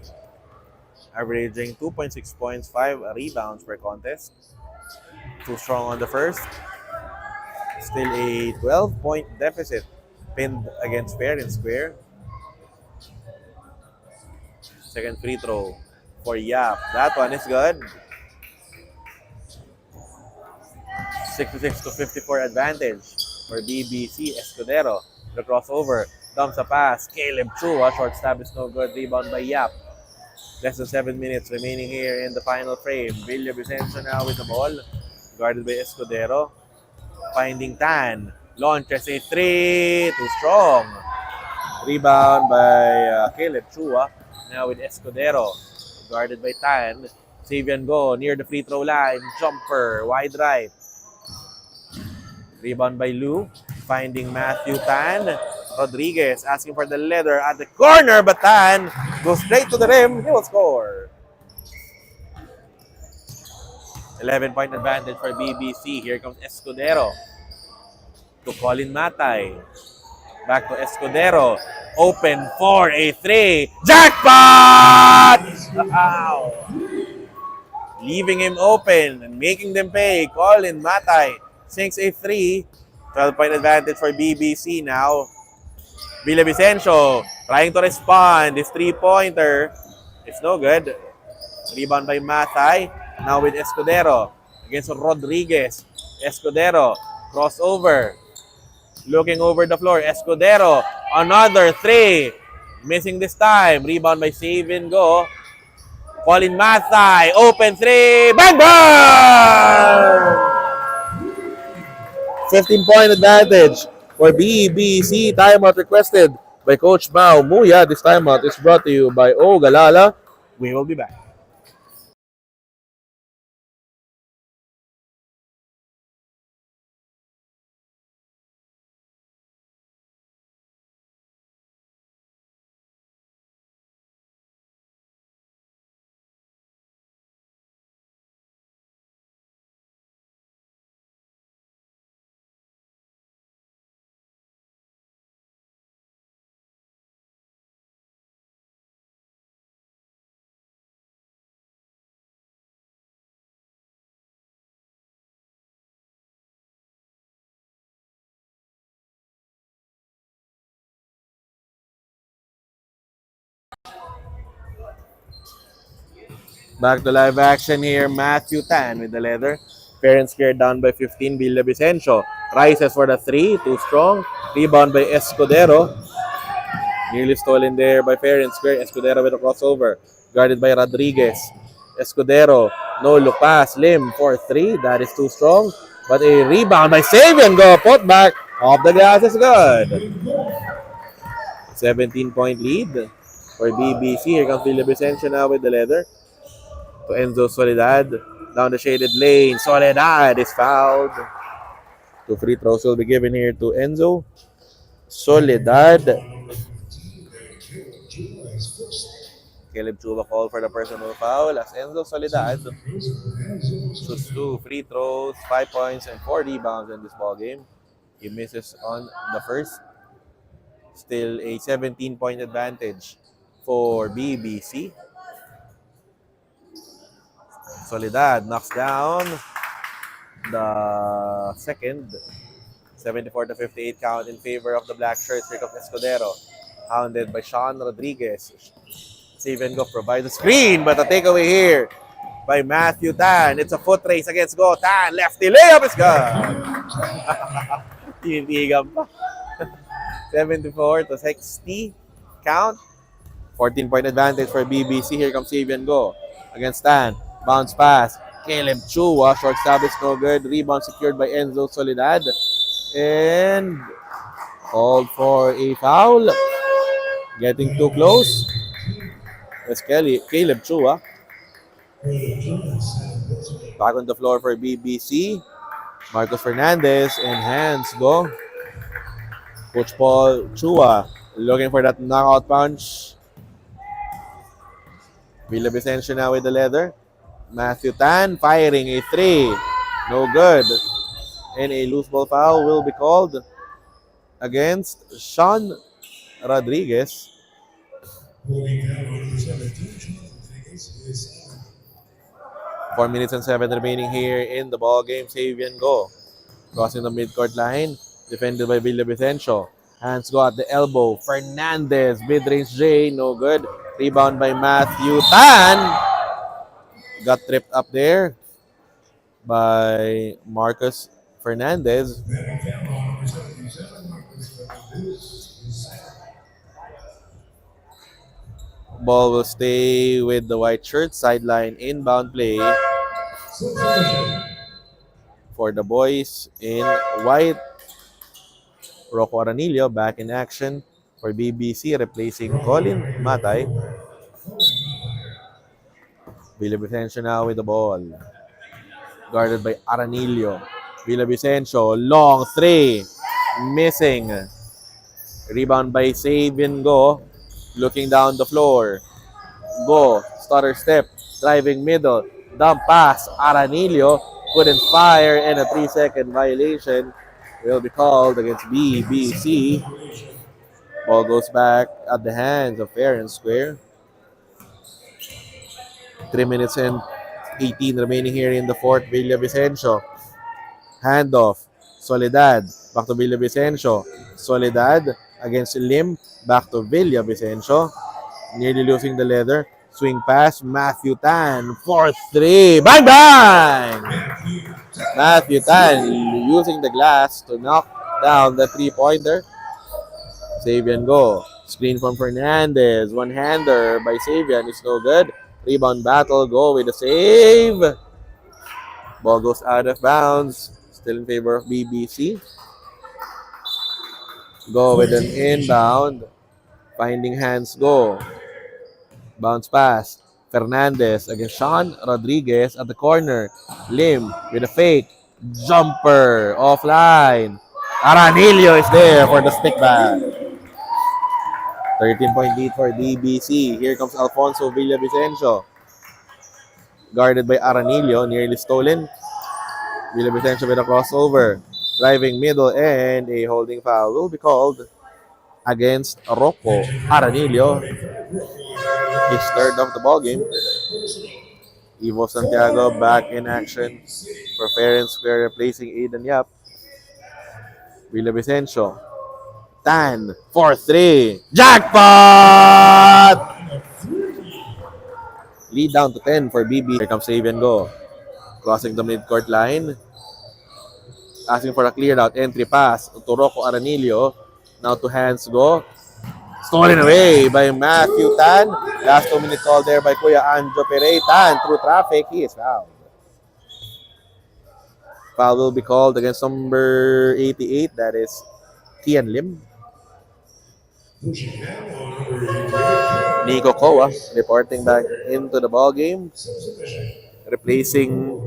averaging 2.6 points, 5 rebounds per contest. Too strong on the first. Still a 12-point deficit pinned against Fair and Square. Second free throw for Yap. That one is good. 66-54 advantage for BBC. Escudero. The crossover. Dumps a pass. Caleb Chua. Short stab is no good. Rebound by Yap. Less than 7 minutes remaining here in the final frame. Villavicencio now with the ball. Guarded by Escudero. Finding Tan. Launches a 3. Too strong. Rebound by Caleb Chua. Now with Escudero. Guarded by Tan. Savian Go near the free throw line. Jumper. Wide right. Rebound by Lou. Finding Matthew Tan. Rodriguez asking for the leather at the corner, but Tan goes straight to the rim. He will score. 11-point advantage for BBC. Here comes Escudero to Colin Matay. Back to Escudero. Open for a 3. Jackpot! Wow! Leaving him open and making them pay. Colin Matay sinks a 3. 12-point advantage for BBC now. Villavicencio trying to respond. This three-pointer is no good. Rebound by Matay. Now with Escudero against Rodriguez. Escudero crossover. Looking over the floor. Escudero. Another three. Missing this time. Rebound by Save and Go. Colin Matay. Open three. Bang bang! 15-point advantage for BBC. Timeout requested by Coach Mao Muya. This timeout is brought to you by Ogalala. We will be back. Back to live action here. Matthew Tan with the leather. Parents scared down by 15. Villavicencio rises for the three. Too strong. Rebound by Escudero. Nearly stolen there by Parents Square. Escudero with a crossover. Guarded by Rodriguez. Escudero. No look pass. Lim for three. That is too strong. But a rebound by Savian. Go. Put back. Off the glass is good. 17-point lead for BBC. Here comes Villavicencio now with the leather. To Enzo Soledad. Down the shaded lane. Soledad is fouled. Two free throws will be given here to Enzo Soledad. Caleb Chuba called for the personal foul as Enzo Soledad shoots two free throws, 5 points, and 4 rebounds in this ball game. He misses on the first. Still a 17-point advantage for BBC. Soledad knocks down the second. 74-58 count in favor of the black shirts. Here comes Escudero. Hounded by Sean Rodriguez. Steven Go provides the screen, but a takeaway here by Matthew Tan. It's a foot race against Go. Tan, lefty layup is good. Tinitigan pa. 74-60 count. 14-point advantage for BBC. Here comes Steven Go against Tan. Bounce pass. Caleb Chua. Short stab is no good. Rebound secured by Enzo Soledad. And called for a foul. Getting too close. That's Caleb Chua. Back on the floor for BBC. Marcos Fernandez and hands go. Coach Paul Chua looking for that knockout punch. Villavicencio now with the leather. Matthew Tan firing a three. No good. And a loose ball foul will be called against Sean Rodriguez. 4 minutes and 7 remaining here in the ball game. Savian Go crossing the midcourt line. Defended by Villavicencio. Hands go at the elbow. Fernandez. Mid-range J. No good. Rebound by Matthew Tan. Got tripped up there by Marcus Fernandez. Ball will stay with the white shirt. Sideline inbound play for the boys in white. Rocco Aranillo back in action for BBC, replacing Colin Matay. Villavicencio now with the ball. Guarded by Aranillo. Villavicencio, long three. Missing. Rebound by Sabian Go. Looking down the floor. Go. Stutter step. Driving middle. Dump pass. Aranillo couldn't fire, and a 3-second violation will be called against BBC. Ball goes back at the hands of Fair and Square. 3 minutes and 18 remaining here in the fourth. Villavicencio. Handoff. Soledad. Back to Villavicencio. Soledad against Lim. Back to Villavicencio. Nearly losing the leather. Swing pass. Matthew Tan. 4-3. Bang, bang! Matthew Tan using the glass to knock down the three-pointer. Save and go. Screen from Fernandez. One-hander by Savian is no good. Rebound battle. Go with the save. Ball goes out of bounds. Still in favor of BBC. Go with an inbound. Finding hands. Go. Bounce pass. Fernandez against Sean Rodriguez at the corner. Lim with a fake. Jumper. Offline. Aranilio is there for the stick back. 13-point lead for DBC. Here comes Alfonso Villavicencio. Guarded by Aranilio. Nearly stolen. Villavicencio with a crossover. Driving middle and a holding foul will be called against Rocco Aranilio. His third of the ball game. Ivo Santiago back in action for fair and square, replacing Aiden Yap. Villavicencio. Tan. 4-3. Jackpot! Lead down to 10 for BB. Here comes Save and Go. Crossing the midcourt line. Asking for a cleared out entry pass to Rocco Aranilio. Now to hands go. Stolen away by Matthew Tan. Last 2-minute call there by Kuya Anjo Perey. Tan through traffic. He is fouled. Foul will be called against number 88. That is Kian Lim. Nico Koa reporting back into the ball game, replacing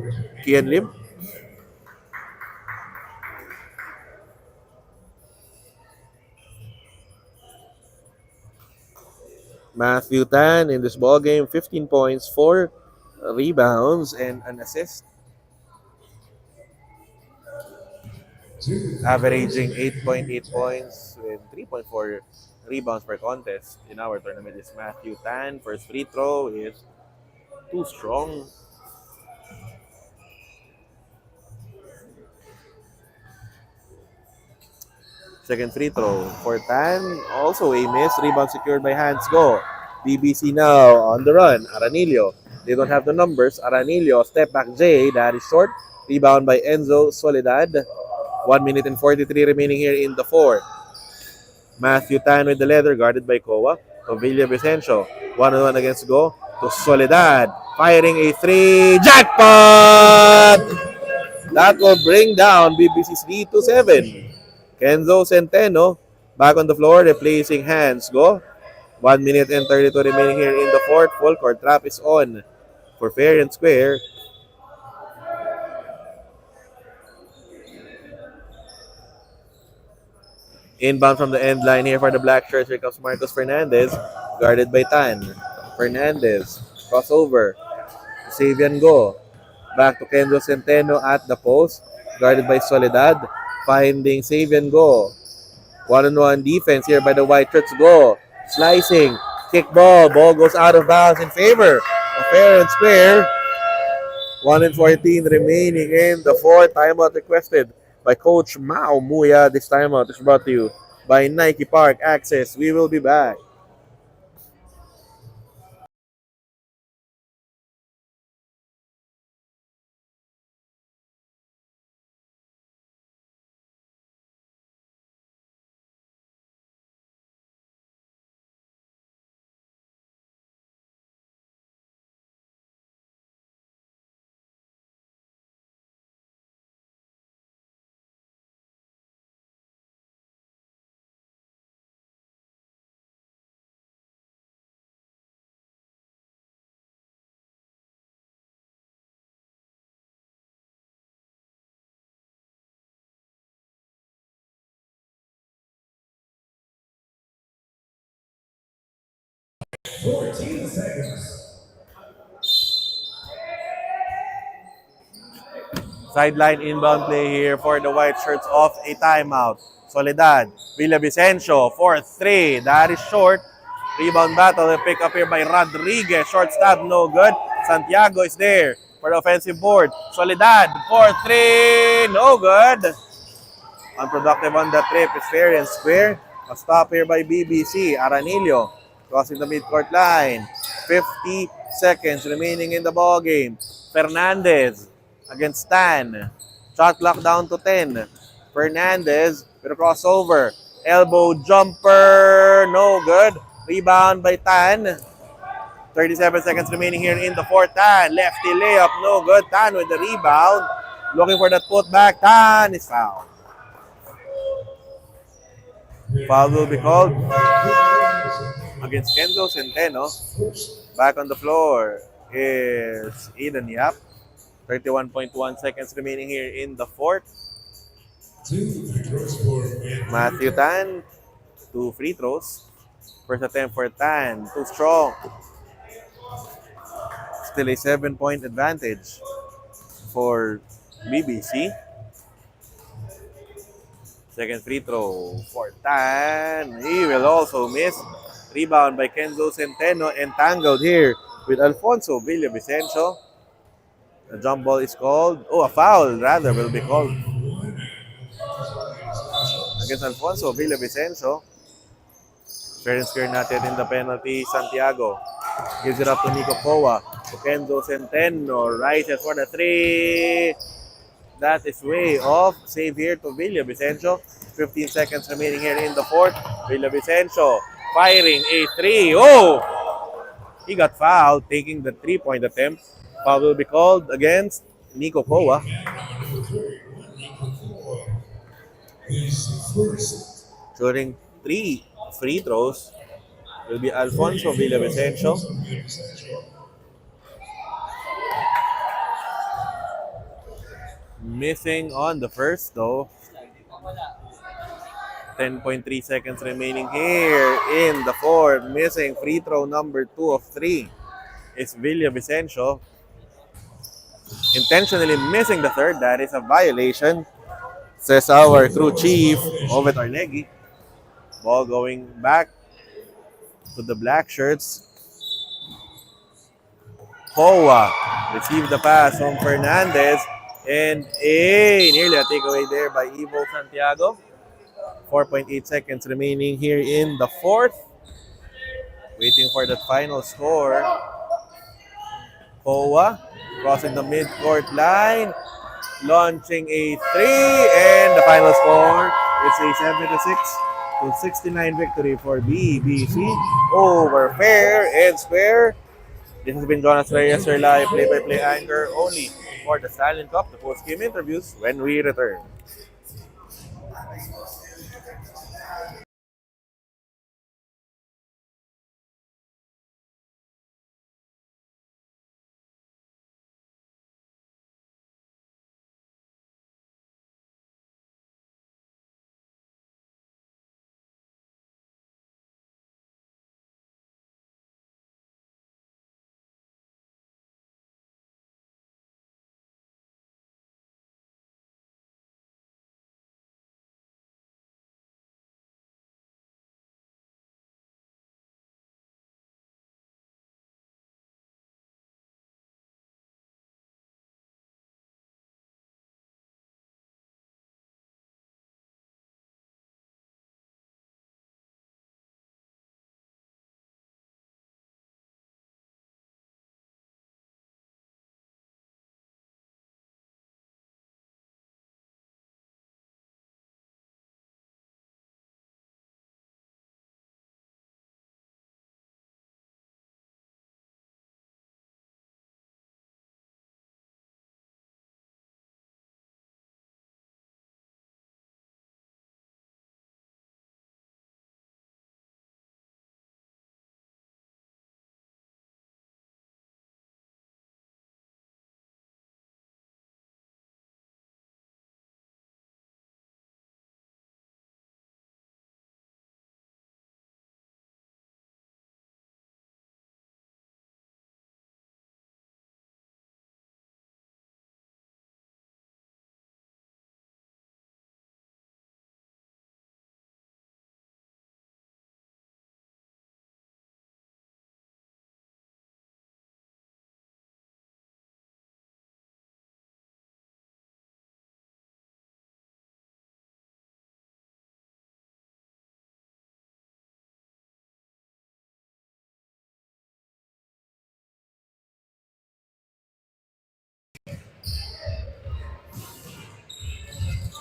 Kian Lim. Matthew Tan in this ball game, 15 points, 4 rebounds, and an assist. Averaging 8.8 points with 3.4 rebounds per contest in our tournament is Matthew Tan. First free throw is too strong. Second free throw for Tan. Also a miss. Rebound secured by Hands Go. BBC now on the run. Aranilio. They don't have the numbers. Aranilio, step back J. That is short. Rebound by Enzo Soledad. 1 minute and 43 remaining here in the fourth. Matthew Tan with the leather, guarded by Koa. To Villavicencio. 1-on-1 against Go. To Soledad. Firing a three. Jackpot! That will bring down BBC's lead to 7. Kenzo Centeno back on the floor, replacing Hands Go. 1 minute and 32 remaining here in the fourth. Full court trap is on for fair and square. Inbound from the end line here for the black shirts. Here comes Marcos Fernandez, guarded by Tan. Fernandez, crossover. Savian Go. Back to Kenzo Centeno at the post, guarded by Soledad. Finding Savian Go. 1-on-1 defense here by the white shirts. Go. Slicing. Kick ball. Ball goes out of bounds in favor of fair and square. 1 and 14 remaining in the fourth. Timeout requested by Coach Mao Muya. This timeout is brought to you by Nike Park Access. We will be back. Sideline inbound play here for the white shirts off a timeout. Soledad, Villavicencio, 4-3. That is short. Rebound battle, a pick up here by Rodriguez. Short stab, no good. Santiago is there for the offensive board. Soledad, 4-3, no good. Unproductive on the trip is fair and square. A stop here by BBC. Aranillo crossing the midcourt line. 50 seconds remaining in the ball game. Fernandez against Stan. Shot clock down to 10. Fernandez with a crossover. Elbow jumper. No good. Rebound by Tan. 37 seconds remaining here in the fourth. Tan. Lefty layup. No good. Tan with the rebound. Looking for that putback. Tan is fouled. Foul will be called against Kenzo Centeno. Back on the floor is Eden Yap. 31.1 seconds remaining here in the fourth. Matthew Tan, 2 free throws. First attempt for Tan, too strong. Still a 7-point advantage for BBC. Second free throw for Tan. He will also miss. Rebound by Kenzo Centeno, entangled here with Alfonso Villavicencio. The jump ball is called. Oh, a foul rather will be called against Alfonso Villavicencio. Fair and square natin in the penalty. Santiago gives it up to Nico Poa. To Kenzo Centeno. Rises for the three. That is way off. Save here to Villavicencio. 15 seconds remaining here in the fourth. Villavicencio firing a three. Oh! He got fouled taking the 3-point attempt. Foul will be called against Nico Poa. Shooting 3 free throws will be Alfonso Villavicencio. Missing on the first though. 10.3 seconds remaining here in the fourth. Missing free throw number 2 of 3 is Villavicencio. Intentionally missing the third. That is a violation, says our crew chief, Ovet Arlegui. Ball going back to the black shirts. Poa received the pass from Fernandez. And nearly a takeaway there by Ivo Santiago. 4.8 seconds remaining here in the fourth. Waiting for the final score. Poa crossing the midcourt line. Launching a three. And the final score is a 76-69 victory for BBC over Fair and Square. This has been Jonas Reyes, your live play-by-play anchor only for the Stallion Cup, the post-game interviews when we return.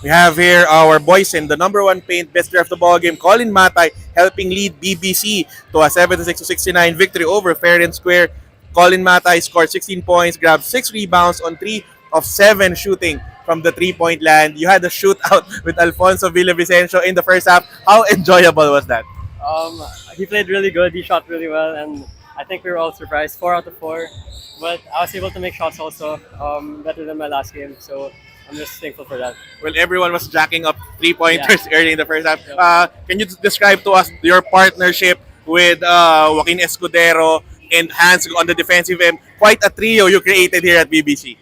We have here our boys in the number 1 paint, best player of the ball game, Colin Matay, helping lead BBC to a 76-69 victory over Fair and Square. Colin Matay scored 16 points, grabbed 6 rebounds on 3 of 7 shooting from the 3-point land. You had a shootout with Alfonso Villavicencio in the first half. How enjoyable was that? Um, he played really good. He shot really well, and I think we were all surprised. 4 out of 4, but I was able to make shots also better than my last game. So I'm just thankful for that. Well, everyone was jacking up 3-pointers early in the first half. Yeah. Can you describe to us your partnership with Joaquin Escudero and Hans on the defensive end? Quite a trio you created here at BBC.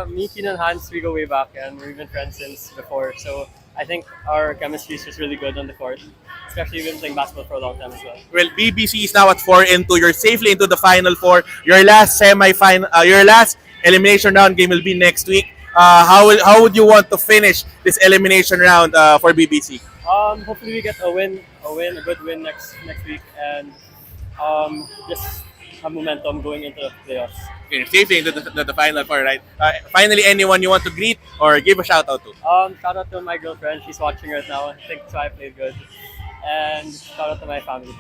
Me, Keen, and Hans, we go way back, and we've been friends since before. So I think our chemistry is just really good on the court, especially we've been playing basketball for a long time as well. Well, BBC is now at 4-2. You're safely into the Final Four. Your last your last elimination round game will be next week. How would you want to finish this elimination round for BBC? Hopefully we get a good win next week, and just have momentum going into the playoffs. Okay, safely into the Final Four, right? Finally, anyone you want to greet or give a shout out to? Shout out to my girlfriend. She's watching right now. I think so I played good. And shout out to my family.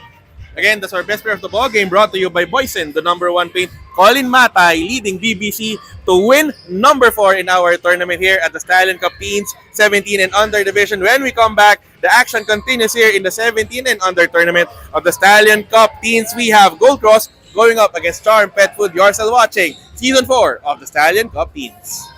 Again, that's our best player of the ball game, brought to you by Boysen, the number 1 paint. Colin Matay leading BBC to win number 4 in our tournament here at the Stallion Cup Teens 17 and Under division. When we come back, the action continues here in the 17 and Under tournament of the Stallion Cup Teens. We have Gold Cross going up against Charm Pet Food. You're still watching Season 4 of the Stallion Cup Teens.